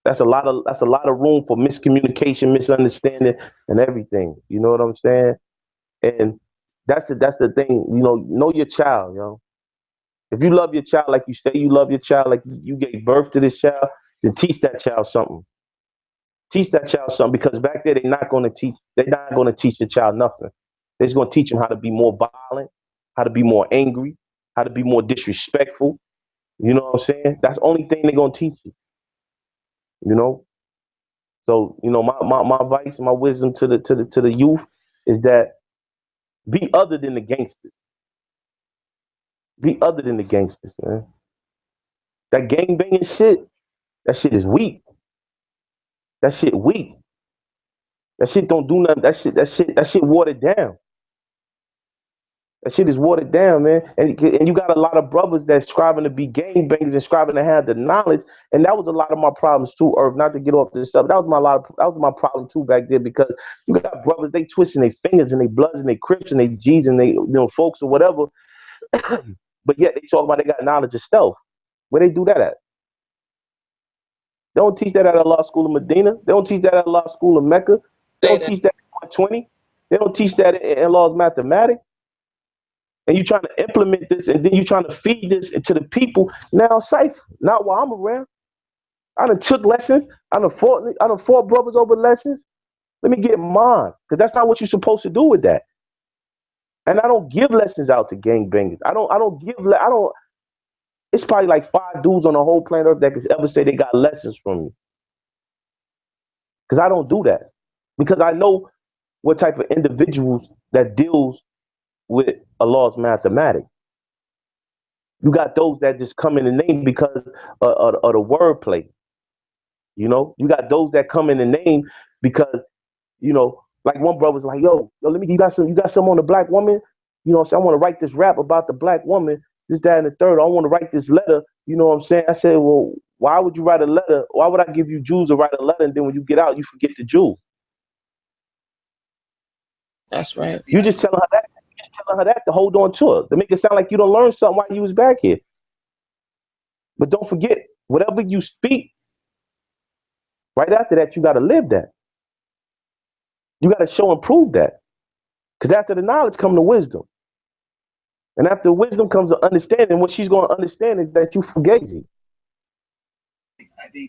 That's a lot of room for miscommunication, misunderstanding, and everything. You know what I'm saying? And that's the thing. Know your child. If you love your child like you say you love your child, like you gave birth to this child, then teach that child something. Teach that child something, because back there they're not going to teach. They're not going to teach the child nothing. They're just going to teach them how to be more violent. how to be more angry, how to be more disrespectful. You know what I'm saying? That's the only thing they're gonna teach you. You know. So my advice, my wisdom to the youth is that be other than the gangsters. Be other than the gangsters, man. That gang banging shit, that shit is weak. That shit weak. That shit don't do nothing. That shit watered down. That shit is watered down, man. And you got a lot of brothers that's striving to be gang bangers and striving to have the knowledge. And that was a lot of my problems too, Irv. Not to get off this stuff. That was my problem too back there because you got brothers, they twisting their fingers and they bloods and they crips and they G's and they folks or whatever. But yet they talk about they got knowledge of stealth. Where they do that at? They don't teach that at a law school of Medina. They don't teach that at a law school of Mecca. They don't teach that at 120. They don't teach that in laws mathematics. And you trying to implement this, and then you trying to feed this to the people. Now, safe, not while I'm around. I done took lessons. I done fought brothers over lessons. Let me get mine, because that's not what you're supposed to do with that. And I don't give lessons out to gangbangers. I don't. It's probably like 5 dudes on the whole planet Earth that could ever say they got lessons from me. Because I don't do that. Because I know what type of individuals that deals with a law's mathematics. You got those that just come in the name because of the wordplay. You got those that come in the name because, like one brother was like, yo, let me, you got some on the black woman? So I want to write this rap about the black woman, this, that, and the third. I want to write this letter. You know what I'm saying? I said, well, why would you write a letter? Why would I give you Jews to write a letter and then when you get out, you forget the Jew? That's right. You just telling her that. Telling her that to hold on to her, to make it sound like you don't learn something while you was back here. But don't forget, whatever you speak, right after that, you got to live that. You got to show and prove that. Because after the knowledge comes the wisdom. And after wisdom comes the understanding. What she's going to understand is that you fugazi.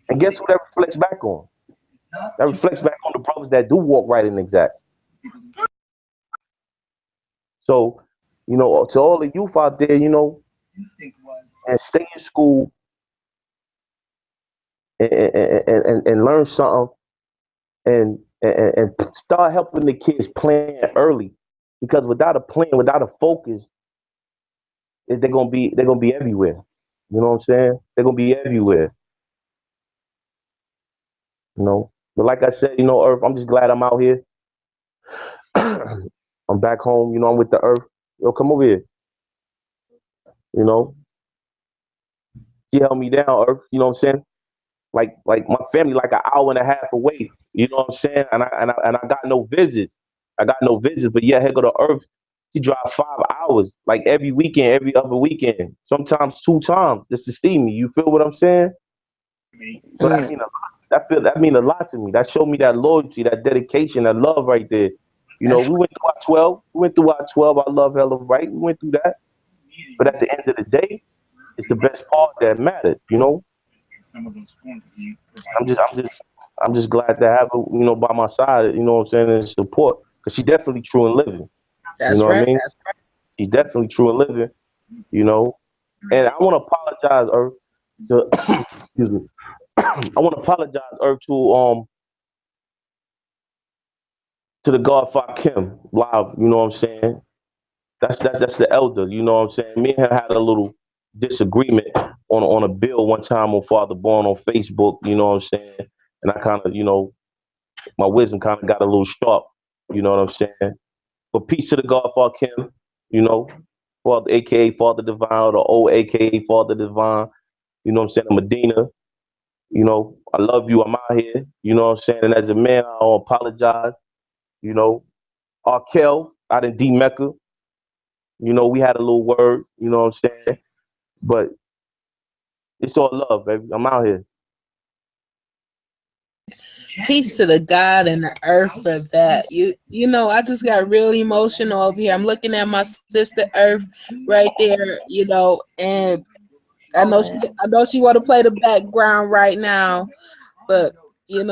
And guess what that reflects back on? That reflects back on the brothers that do walk right and exact. So, to all the youth out there, and stay in school and learn something and start helping the kids plan early. Because without a plan, without a focus, they're gonna be everywhere. You know what I'm saying? They're gonna be everywhere. But like I said, Earth, I'm just glad I'm out here. I'm back home, I'm with the Earth. Yo, come over here. She held me down, Earth, you know what I'm saying? Like my family, like an hour and a half away, you know what I'm saying? And I got no visits. But yeah, here go to Earth. She drive 5 hours, like every weekend, every other weekend, sometimes 2 times just to see me. You feel what I'm saying? So that mean a lot. That mean a lot to me. That showed me that loyalty, that dedication, that love right there. We went through our 12. We went through our 12. I love hella right. We went through that. But at the end of the day, it's the best part that mattered. I'm just glad to have her, by my side. You know what I'm saying, and support, because she definitely true in living. That's right. What I mean? That's right. She's definitely true in living. And I want to apologize, excuse me. I want to apologize, to the Godfather Kim live. You know what I'm saying? That's the elder. You know what I'm saying? Me and her had a little disagreement on a bill one time on Father Born on Facebook. You know what I'm saying? And I kind of, my wisdom kind of got a little sharp. You know what I'm saying? But peace to the Godfather Kim. Father, aka Father Divine, or the old aka Father Divine. You know what I'm saying? Medina. I love you. I'm out here. You know what I'm saying? And as a man, I don't apologize. Arkel out in D Mecca. We had a little word. You know what I'm saying? But it's all love, baby. I'm out here. Peace to the God and the earth for that. I just got really emotional over here. I'm looking at my sister Earth right there, and I know she want to play the background right now, but you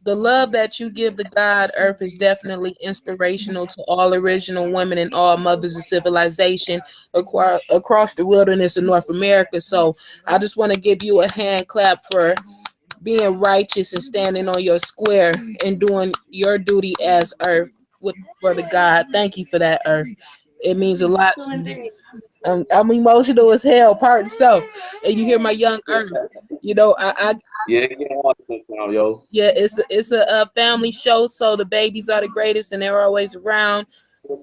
the love that you give to God, Earth, is definitely inspirational to all original women and all mothers of civilization across the wilderness of North America. So I just want to give you a hand clap for being righteous and standing on your square and doing your duty as Earth with for the God. Thank you for that, Earth. It means a lot to me. I'm emotional as hell, part self. And you hear my young Earth. You know, Yeah, it get hard sometimes, yo. yeah, it's a family show, so the babies are the greatest and they're always around.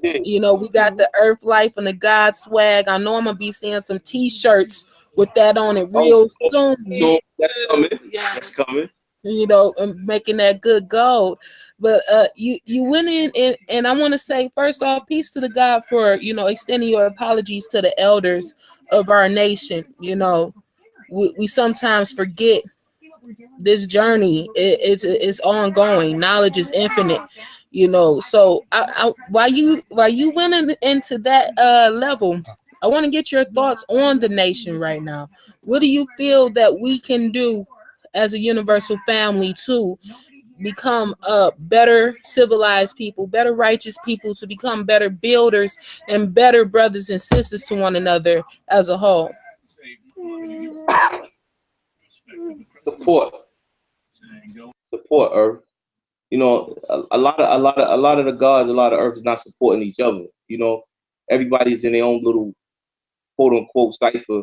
Yeah. You know, we got the Earth Life and the God swag. I know I'm gonna be seeing some T-shirts with that on it Oh, real soon. so that's coming. That's coming. You know, and making that good gold. But you went in and I want to say first off, peace to the God for extending your apologies to the elders of our nation. You know, we sometimes forget this journey. It's ongoing. Knowledge is infinite. You know, so while you went into that level, I want to get your thoughts on the nation right now. What do you feel that we can do as a universal family to become better civilized people, better righteous people, to become better builders and better brothers and sisters to one another as a whole? Support, support, Earth. You know, a lot of the gods, a lot of Earth is not supporting each other. You know, everybody's in their own little quote unquote cipher,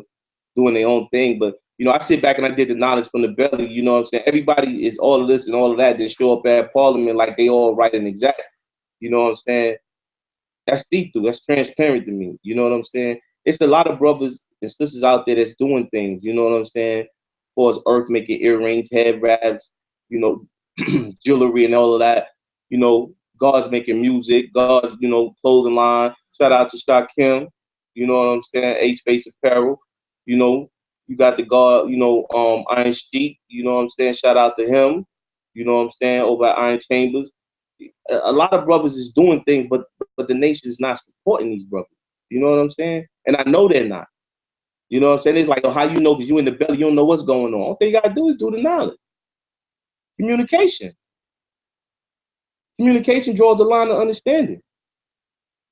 doing their own thing. But I sit back and I did the knowledge from the belly. You know what I'm saying? Everybody is all of this and all of that. They show up at Parliament like they all right and exact. You know what I'm saying? That's see through. That's transparent to me. You know what I'm saying? It's a lot of brothers and sisters out there that's doing things. You know what I'm saying? For as Earth making earrings, head wraps, you know, jewelry and all of that. You know, God's making music. God's clothing line. Shout out to Shakim. You know what I'm saying? H Face Apparel. You know, you got the God. Iron Sheik. You know what I'm saying? Shout out to him. You know what I'm saying? Over at Iron Chambers. A lot of brothers is doing things, but the nation is not supporting these brothers. You know what I'm saying? And I know they're not. You know what I'm saying? It's like, oh, how you know? Because you in the belly, you don't know what's going on. All thing you gotta do is do the knowledge. Communication. Communication draws a line of understanding.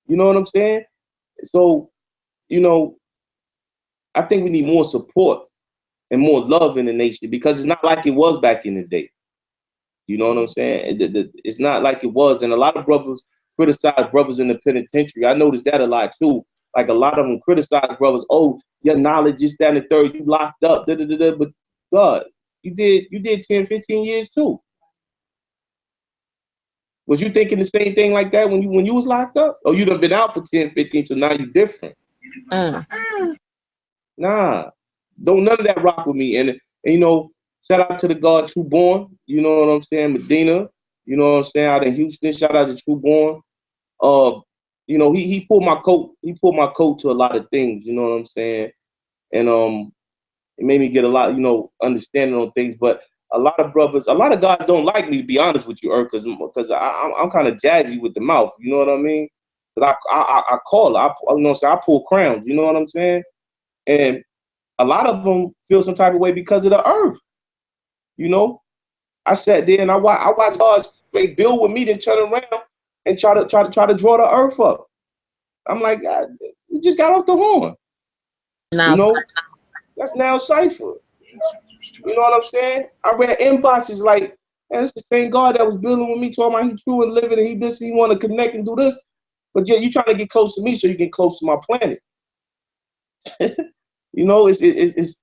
You know what I'm saying? So, you know, I think we need more support and more love in the nation because it's not like it was back in the day. You know what I'm saying? It's not like it was. And a lot of brothers criticize brothers in the penitentiary. I noticed that a lot too. Like a lot of them criticize brothers. Oh, your knowledge is down the third. You locked up. Da, da, da, da. But God, you did 10, 15 years too. Was you thinking the same thing like that when you was locked up? Or you'd have been out for 10, 15, so now you're different. Mm. Nah, don't none of that rock with me. And shout out to the God Trueborn. You know what I'm saying? Medina. You know what I'm saying? Out in Houston. Shout out to Trueborn. Uh, he pulled my coat. He pulled my coat to a lot of things. You know what I'm saying? And it made me get a lot, understanding on things. But a lot of brothers, a lot of guys don't like me, to be honest with you, because I'm kind of jazzy with the mouth. You know what I mean? Because I call. I pull crowns. You know what I'm saying? And a lot of them feel some type of way because of the earth. You know, I sat there and I watched God straight build with me, then turn around and try to draw the earth up. I'm like, God, we just got off the horn. You Now, know, that's now cipher. You know what I'm saying? I read inboxes like, man, it's the same God that was building with me, talking about he true and living and he want to connect and do this. But yeah, you trying to get close to me so you get close to my planet. You know, that's it's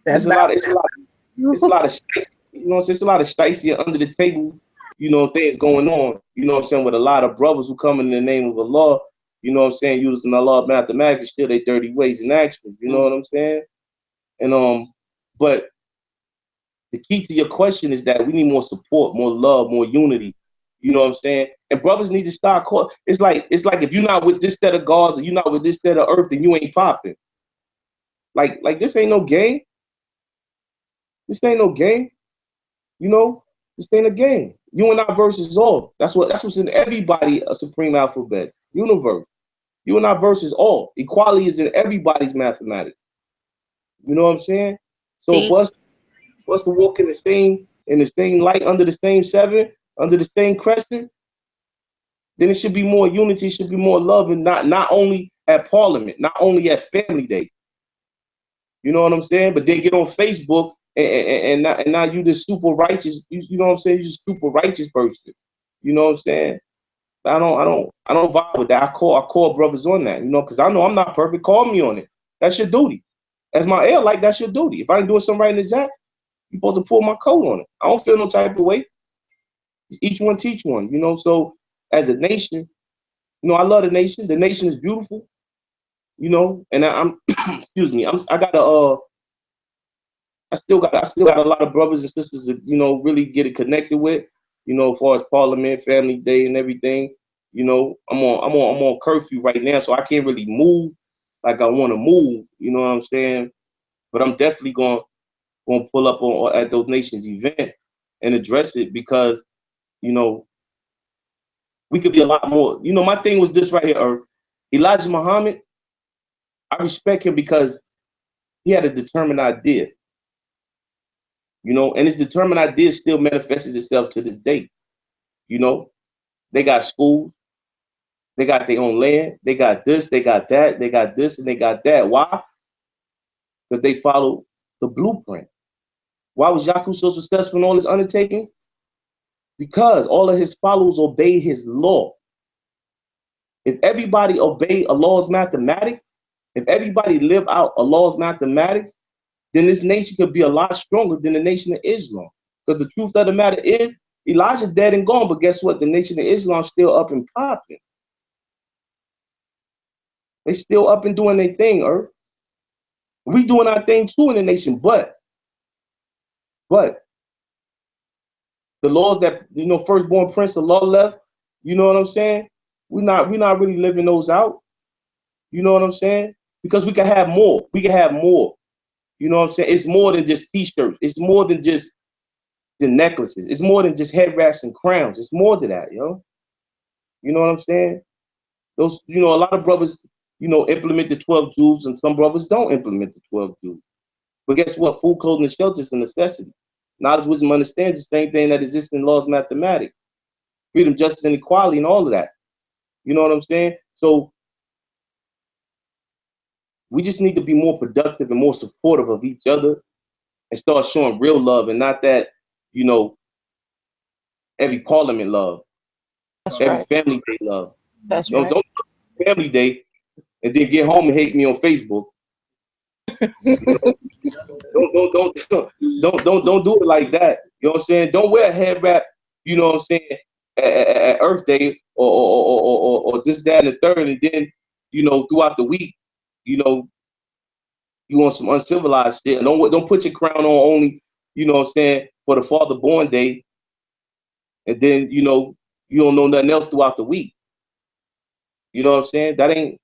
a not. lot. It's a lot of it's a lot of shicey under the table, things going on. You know what I'm saying, with a lot of brothers who come in the name of Allah. You know what I'm saying, using the law of mathematics, still they dirty ways and actions. You know what I'm saying? And but the key to your question is that we need more support, more love, more unity. You know what I'm saying? And brothers need to start call. It's like if you're not with this set of gods or you're not with this set of earth, then you ain't popping. Like this ain't no game. This ain't no game. You know, this ain't a game. You and I versus all. That's what's in everybody a supreme alphabet. Universe. You and I versus all. Equality is in everybody's mathematics. You know what I'm saying? So See, for us to walk in the same in the same light, under the same seven, under the same crescent, then it should be more unity, should be more love, and not only at Parliament, not only at Family Day. You know what I'm saying? But then get on Facebook and now you this super righteous. You know what I'm saying? You just super righteous person. You know what I'm saying? I don't vibe with that. I call brothers on that. You know, because I know I'm not perfect. Call me on it. That's your duty. As my air, like that's your duty. If I ain't doing something right in the exact, you're supposed to pull my coat on it. I don't feel no type of way. Each one teach one. You know, so as a nation, you know, I love the nation. The nation is beautiful. You know, and I'm excuse me. I got a I still got a lot of brothers and sisters that, you know, really get it connected with, you know, as far as Parliament, Family Day, and everything. You know, I'm on curfew right now, so I can't really move like I want to move. You know what I'm saying? But I'm definitely going to pull up on at those nations event and address it because, you know, we could be a lot more. You know, my thing was this right here. Elijah Muhammad, I respect him because he had a determined idea. You know, and his determined idea still manifests itself to this day. You know, they got schools, they got their own land, they got this, they got that, they got this, and they got that. Why? Because they follow the blueprint. Why was Yaku so successful in all his undertaking? Because all of his followers obey his law. If everybody obey Allah's mathematics, if everybody live out Allah's mathematics, then this nation could be a lot stronger than the nation of Islam. Because the truth of the matter is, Elijah dead and gone, but guess what? The nation of Islam still up and popping. They still up and doing their thing, Earth. We doing our thing too in the nation, but the laws that, you know, firstborn prince of law left, you know what I'm saying? We not really living those out. You know what I'm saying? Because we can have more. We can have more. You know what I'm saying? It's more than just t-shirts. It's more than just the necklaces. It's more than just head wraps and crowns. It's more to that, yo. You know what I'm saying? Those, you know, a lot of brothers, you know, implement the 12 jewels, and some brothers don't implement the 12 jewels. But guess what? Food, clothing, and shelter is a necessity. Knowledge, wisdom, understands the same thing that exists in laws, mathematics, freedom, justice, and equality, and all of that. You know what I'm saying? So we just need to be more productive and more supportive of each other and start showing real love, and not that, you know, every Parliament love, That's every right. Family Day love. That's You know, right. don't Family Day and then get home and hate me on Facebook. Don't do it like that. You know what I'm saying? Don't wear a head wrap, you know what I'm saying, at Earth Day or this, that, and the third, and then, you know, throughout the week, you know, you want some uncivilized shit. And don't put your crown on only, you know what I'm saying, for the Father born day, and then, you know, you don't know nothing else throughout the week. You know what I'm saying? That ain't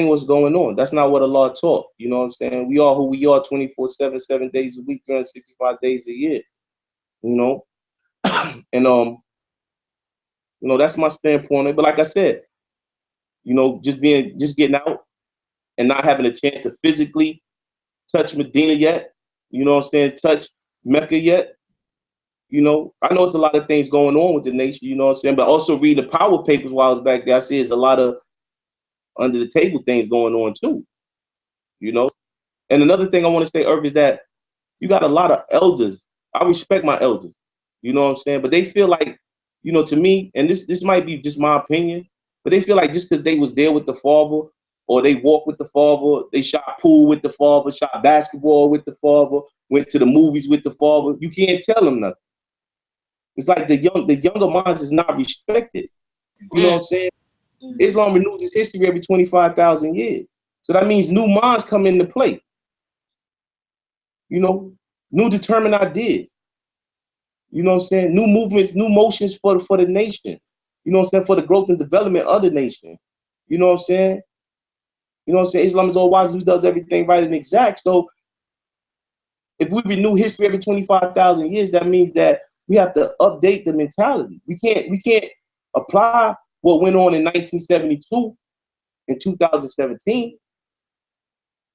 what's going on. That's not what Allah taught. You know what I'm saying? We are who we are 24/7, 7 days a week, 365 days a year. You know? And you know, that's my standpoint. But like I said, you know, just getting out and not having a chance to physically touch Medina yet, you know what I'm saying, touch Mecca yet. You know, I know it's a lot of things going on with the nation, you know what I'm saying? But also read the power papers while I was back there, I see there's a lot of under the table things going on too, you know. And another thing I want to say, Irv, is that you got a lot of elders. I respect my elders, you know what I'm saying? But they feel like, you know, to me, and this might be just my opinion, but they feel like just because they was there with the father, or they walked with the father, they shot pool with the father, shot basketball with the father, went to the movies with the father, you can't tell them nothing. It's like the younger minds is not respected. You know what I'm saying? Islam renews its history every 25,000 years. So that means new minds come into play. You know, new determined ideas. You know what I'm saying? New movements, new motions for the nation. You know what I'm saying? For the growth and development of the nation. You know what I'm saying? You know what I'm saying? Islam is all wise, who does everything right and exact. So if we renew history every 25,000 years, that means that we have to update the mentality. We can't apply what went on in 1972 in 2017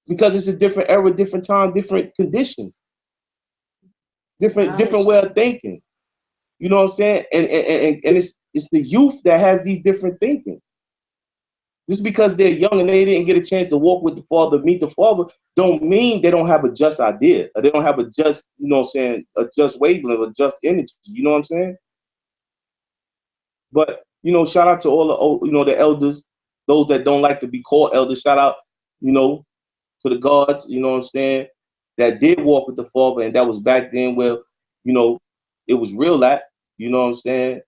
because it's a different era, different time, different conditions. different way of thinking. You know what I'm saying? And it's the youth that has these different thinking. Just because they're young and they didn't get a chance to walk with the Father, meet the Father, don't mean they don't have a just idea, or they don't have a just, you know what I'm saying, a just wavelength, a just energy. You know what I'm saying? But shout out to all the elders, those that don't like to be called elders. Shout out, to the gods. You know what I'm saying? That did walk with the Father, and that was back then where, it was real at. You know what I'm saying?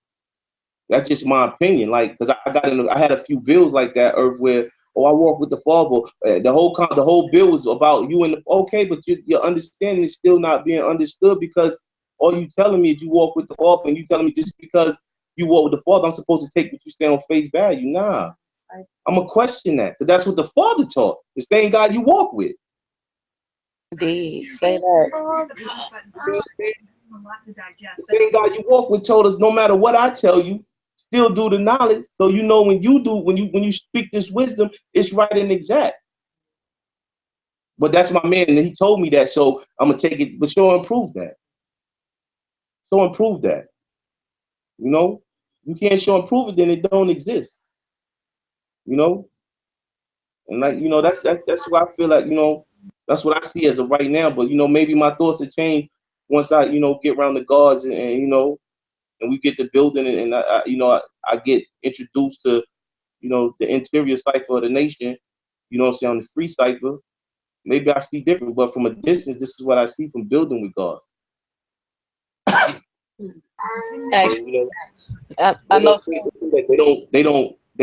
That's just my opinion. Like, because I had a few bills like that, Earth, where I walk with the Father. The whole bill was about you and the okay, but your understanding is still not being understood, because all you telling me is you walk with the Father, and you telling me just because you walk with the Father, I'm supposed to take what you say on face value. Nah, I'm gonna question that, because that's what the Father taught. The same God you walk with. Indeed, say that. The same God you walk with told us, no matter what I tell you, still do the knowledge. So when you speak this wisdom, it's right and exact. But that's my man, and he told me that, so I'm gonna take it. But show and prove that. Show and prove that. You can't show and prove it, then it don't exist. And that's what I feel like. That's what I see as of right now. But maybe my thoughts will change once I get around the guards, and we get to building, and I get introduced to the interior cipher of the nation. You know what I'm saying, on the free cipher. Maybe I see different, but from a distance, this is what I see from building with God. Actually, I know. They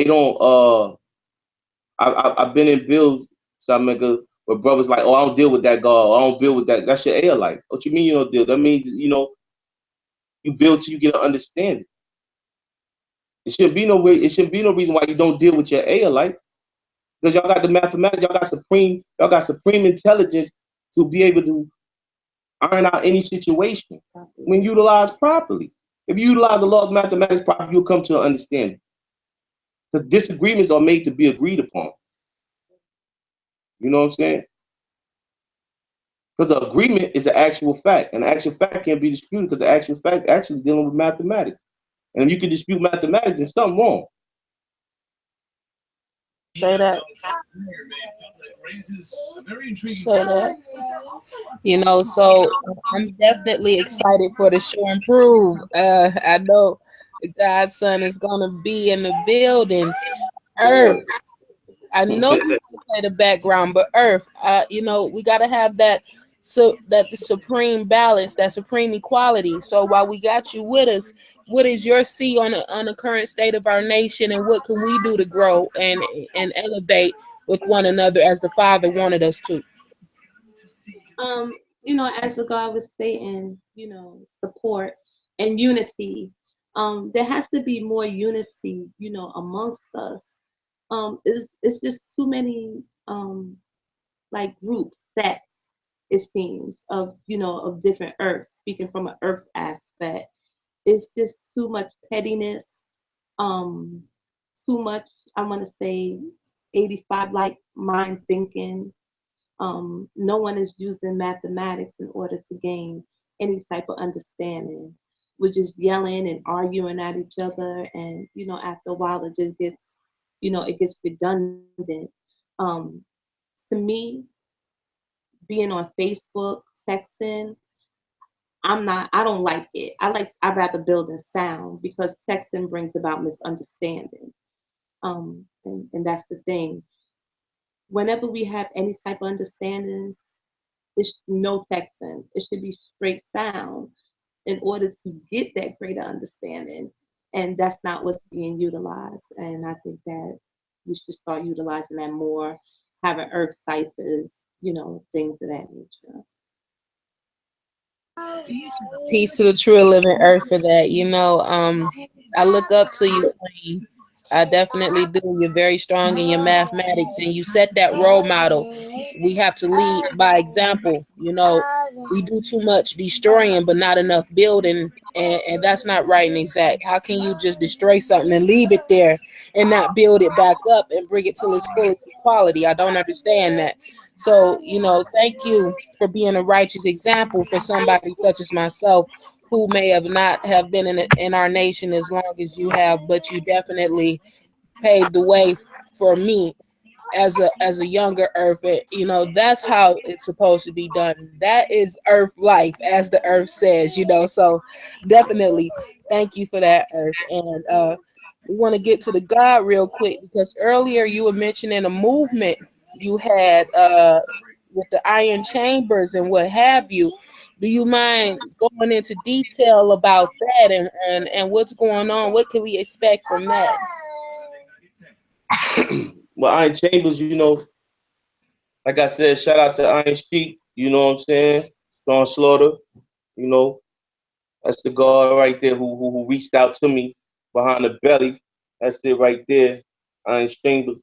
don't. I've been in builds, where brothers like, oh, I don't deal with that God. Or I don't build with that. That's your air light. What you mean you don't deal? That means you build till you get an understanding. It shouldn't be no way. It shouldn't be no reason why you don't deal with your air light, because y'all got the mathematics. Y'all got supreme intelligence to be able to iron out any situation when utilized properly. If you utilize the law of mathematics properly, you'll come to an understanding. Because disagreements are made to be agreed upon. You know what I'm saying? Because the agreement is an actual fact, and the actual fact can't be disputed, because the actual fact actually is dealing with mathematics. And if you can dispute mathematics, then something wrong. Say that. Say that. So I'm definitely excited for the show and prove. I know God's son is gonna be in the building. Earth. I know you can play the background, but Earth, we gotta have that, so that the supreme balance, that supreme equality. So while we got you with us, what is your see on the current state of our nation, and what can we do to grow and elevate with one another as the Father wanted us to? As the God was stating, support and unity. There has to be more unity, amongst us. It's just too many like groups, sects, it seems, of different earths, speaking from an earth aspect. It's just too much pettiness, too much, I want to say 85 like mind thinking. No one is using mathematics in order to gain any type of understanding. We're just yelling and arguing at each other, and after a while it just gets, it gets redundant. To me, being on Facebook, texting, I don't like it. I'd rather build in sound, because texting brings about misunderstanding. And that's the thing. Whenever we have any type of understandings, it's no texting. It should be straight sound in order to get that greater understanding. And that's not what's being utilized. And I think that we should start utilizing that more, having earth ciphers, things of that nature. Peace to the true living earth for that. I look up to you, Queen. I definitely do. You're very strong in your mathematics, and you set that role model. We have to lead by example. We do too much destroying, but not enough building, and that's not right and exact. How can you just destroy something and leave it there and not build it back up and bring it to its fullest quality? I don't understand that. So, thank you for being a righteous example for somebody such as myself who may have not have been in our nation as long as you have, but you definitely paved the way for me as a younger earth. That's how it's supposed to be done. That is earth life, as the earth says. So definitely thank you for that, earth. And we want to get to the God real quick, because earlier you were mentioning a movement you had with the iron chambers and what have you. Do you mind going into detail about that, and what's going on? What can we expect from that? Well, Iron Chambers, like I said, shout out to Iron Sheik, you know what I'm saying? Sean Slaughter, you know, that's the guy right there who reached out to me behind the belly. That's it right there. Iron Chambers,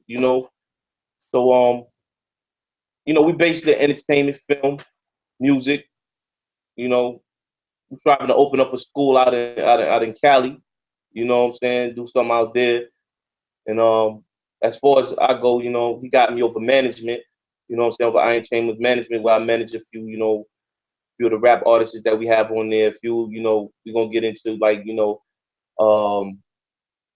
So we basically entertainment, film, music, you know, we're trying to open up a school out in Cali, you know what I'm saying, do something out there. And as far as I go, he got me over management, you know what I'm saying, over Iron Chambers management, where I manage a few, few of the rap artists that we have on there, a few, we're gonna get into like, um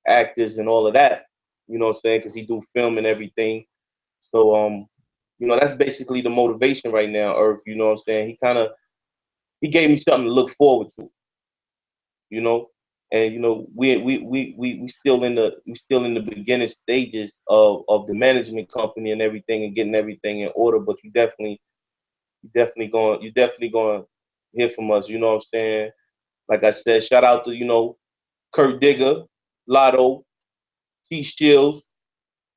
actors and all of that, you know what I'm saying, because he do film and everything. So that's basically the motivation right now, Earth, you know what I'm saying? He gave me something to look forward to, you know. And we still in the beginning stages of the management company and everything and getting everything in order, but you definitely going to hear from us, you know what I'm saying? Like I said, shout out to, Kurt Digger, Lotto, T Shields,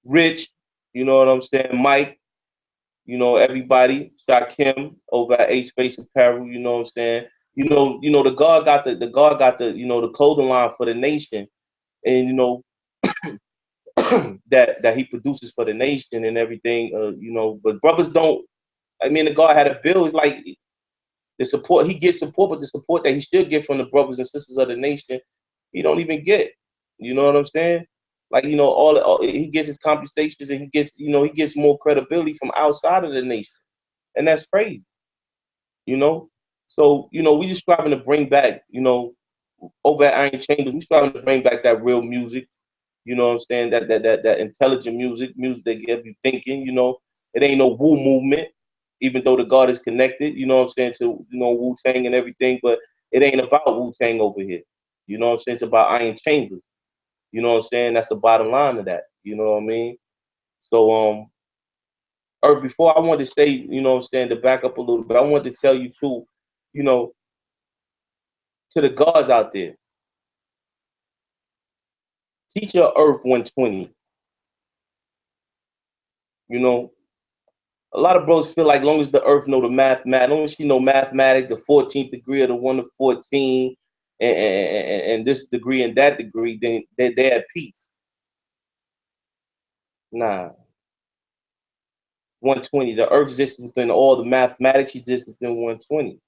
Rich, you know what I'm saying, Mike, everybody, Shot Kim over at A Space Apparel, you know what I'm saying? The guard got the the clothing line for the nation, and that he produces for the nation and everything, but brothers don't. I mean, the guard had a bill. It's like the support he gets support, but the support that he should get from the brothers and sisters of the nation, he don't even get. You know what I'm saying? Like all he gets his compensations, and he gets more credibility from outside of the nation, and that's crazy. You know, so we just striving to bring back. Over at Iron Chambers, we striving to bring back that real music. You know what I'm saying? That intelligent music that get you thinking. It ain't no woo movement, even though the God is connected. You know what I'm saying, to Wu Tang and everything, but it ain't about Wu Tang over here. You know what I'm saying? It's about Iron Chambers. You know what I'm saying? That's the bottom line of that. You know what I mean? So or before I wanted to say, what I'm saying, to back up a little bit, I wanted to tell you too, you know, to the gods out there, teach your Earth 120. You know, a lot of bros feel like long as the Earth know the mathematics, long as she know mathematics, the 14th degree of the 1 to 14, and this degree and that degree, then they're at peace. Nah, 120. The Earth exists within all the mathematics. She exists within 120.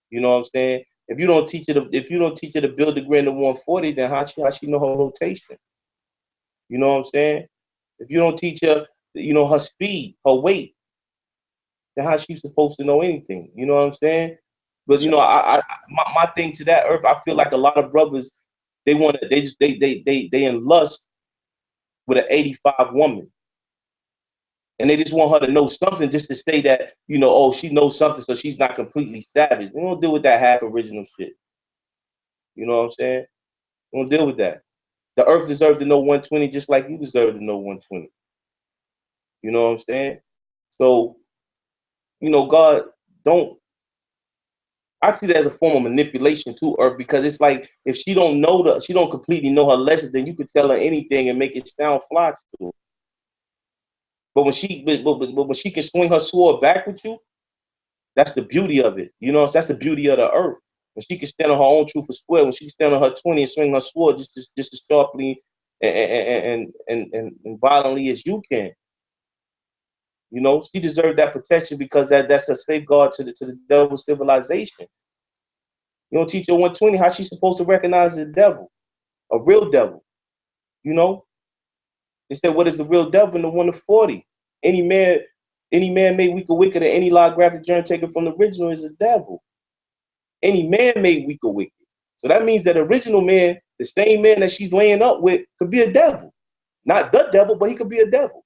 You know what I'm saying? If you don't teach her to build the degree in the 140, then how she know her rotation? You know what I'm saying? If you don't teach her, her speed, her weight, then how she supposed to know anything? You know what I'm saying? But my thing to that, Earth, I feel like a lot of brothers, they want to, they just they in lust with an 85 woman, and they just want her to know something just to say that, oh, she knows something, so she's not completely savage. We don't deal with that half original shit. You know what I'm saying? We don't deal with that. The Earth deserves to know 120 just like you deserve to know 120. You know what I'm saying? So, God, don't. I see that as a form of manipulation to Earth, because it's like if she don't completely know her lessons, then you could tell her anything and make it sound fly to her. But when she can swing her sword back with you, that's the beauty of it. That's the beauty of the Earth. When she can stand on her own truth for square, when she can stand on her 20 and swing her sword just as sharply and violently as you can. She deserved that protection, because that's a safeguard to the devil's civilization. You don't teach her 120 how she's supposed to recognize the devil, a real devil. They said, what is the real devil in the 1 to 40? Any man Any man made weaker wicked, or any law graphic journey taken from the original is a devil. Any man made weaker wicked. So that means that original man, the same man that she's laying up with, could be a devil. Not the devil, but he could be a devil.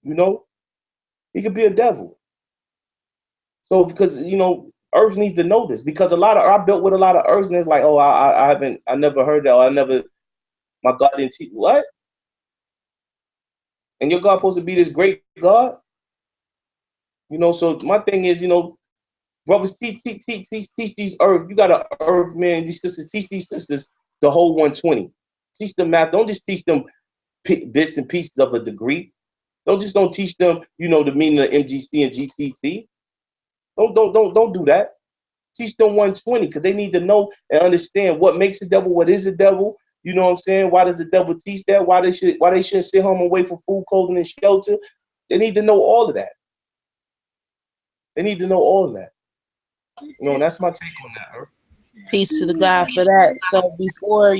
You know, he could be a devil. So because Earth needs to know this, because a lot of I built with a lot of Earths, and it's like, oh, I never heard that, or my God didn't teach what? And your God supposed to be this great God, So my thing is, brothers, teach these Earth. You got an Earth man, these sisters, teach these sisters the whole 120. Teach them math. Don't just teach them bits and pieces of a degree. Don't teach them, the meaning of MGC and GTT. Don't do that. Teach them 120, because they need to know and understand what makes a devil, what is a devil. You know what I'm saying? Why does the devil teach that? Why they shouldn't sit home and wait for food, clothing, and shelter? They need to know all of that. They need to know all of that. And that's my take on that. Peace to the God for that. So before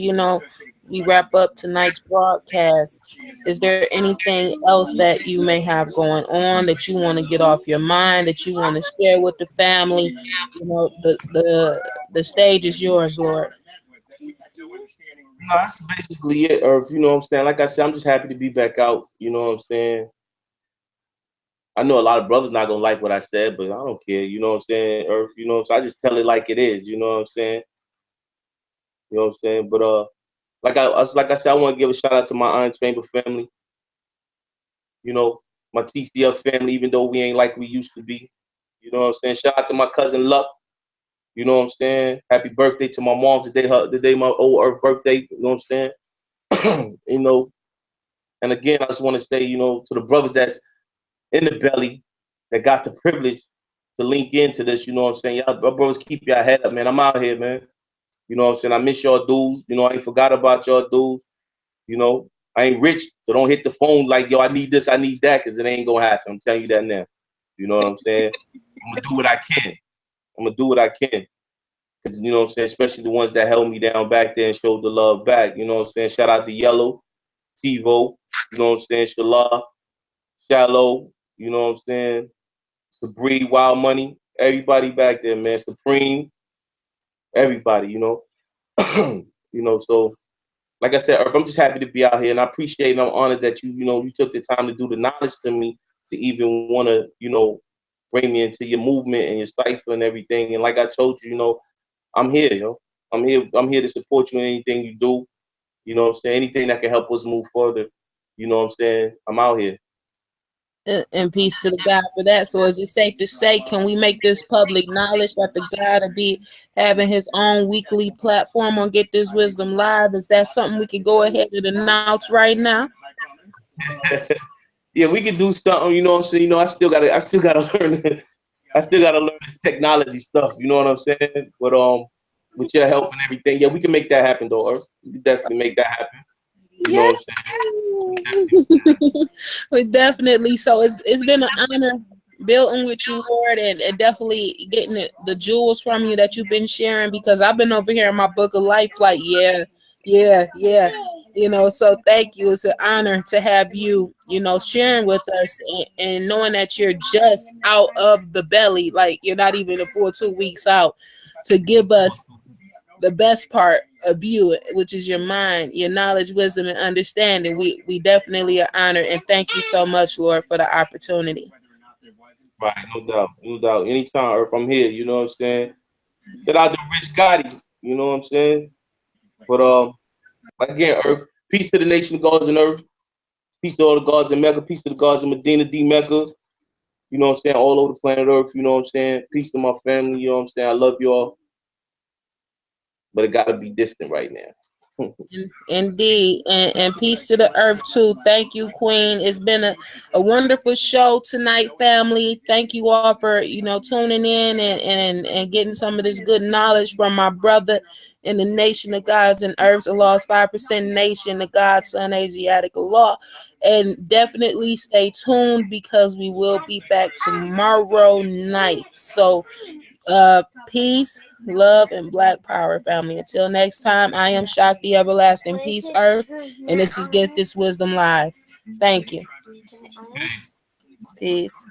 we wrap up tonight's broadcast, is there anything else that you may have going on that you want to get off your mind, that you want to share with the family? The stage is yours, Lord. No, that's basically it, Earth. You know what I'm saying? Like I said, I'm just happy to be back out. You know what I'm saying? I know a lot of brothers not gonna like what I said, but I don't care. You know what I'm saying, Earth? So I just tell it like it is. You know what I'm saying? You know what I'm saying? But like I said, I want to give a shout out to my Iron Chamber family. My TCF family, even though we ain't like we used to be. You know what I'm saying? Shout out to my cousin Luck. You know what I'm saying? Happy birthday to my mom today. The day my old Earth birthday. You know what I'm saying? And again, I just want to say, to the brothers that's in the belly that got the privilege to link into this, you know what I'm saying? Y'all brothers, keep your head up, man. I'm out here, man. You know what I'm saying? I miss y'all dudes. I ain't forgot about y'all dudes. I ain't rich, so don't hit the phone like, yo, I need this, I need that, because it ain't gonna happen. I'm telling you that now. You know what I'm saying? I'm gonna do what I can. I'm gonna do what I can. Because, you know what I'm saying? Especially the ones that held me down back there and showed the love back. You know what I'm saying? Shout out to Yellow, TiVo, you know what I'm saying? Shala, Shallow, you know what I'm saying? Sabri, Wild Money, everybody back there, man. Supreme, everybody, so like I said, Earth, I'm just happy to be out here, and I appreciate and I'm honored that you took the time to do the knowledge to me, to even want to, bring me into your movement and your cipher and everything. And like I told you, I'm here, I'm here to support you in anything you do. You know what I'm saying? Anything that can help us move further. You know what I'm saying? I'm out here. And peace to the God for that. So is it safe to say, can we make this public knowledge that the God will be having his own weekly platform on Get This Wisdom Live? Is that something we could go ahead and announce right now? Yeah, we could do something, you know what I'm saying? I still gotta learn I still gotta learn this technology stuff, you know what I'm saying? But with your help and everything, yeah, we can make that happen though, Earth. We can definitely make that happen. You know what I'm saying? We definitely. So it's been an honor building with you, Lord, and definitely getting the jewels from you that you've been sharing, because I've been over here in my book of life like, yeah. So thank you. It's an honor to have you, sharing with us and knowing that you're just out of the belly, like you're not even a full 2 weeks out, to give us the best part of you, which is your mind, your knowledge, wisdom, and understanding. We definitely are honored, and thank you so much, Lord, for the opportunity. Right, no doubt. Anytime, Earth, I'm here. You know what I'm saying? Shout out to Rich Gotti. You know what I'm saying? But again, Earth, peace to the nation of gods and Earth. Peace to all the gods in Mecca. Peace to the gods in Medina, D Mecca. You know what I'm saying? All over the planet Earth. You know what I'm saying? Peace to my family. You know what I'm saying? I love y'all. But it got to be distant right now. Indeed, and peace to the earth too. Thank you, Queen. It's been a wonderful show tonight, family. Thank you all for tuning in and getting some of this good knowledge from my brother in the nation of gods and earths, Allah's 5% nation, the Godson Asiatic law. And definitely stay tuned, because we will be back tomorrow night. So peace, love, and black power, family. Until next time, I am Shakti Everlasting Peace Earth, and this is Get This Wisdom Live. Thank you. Peace.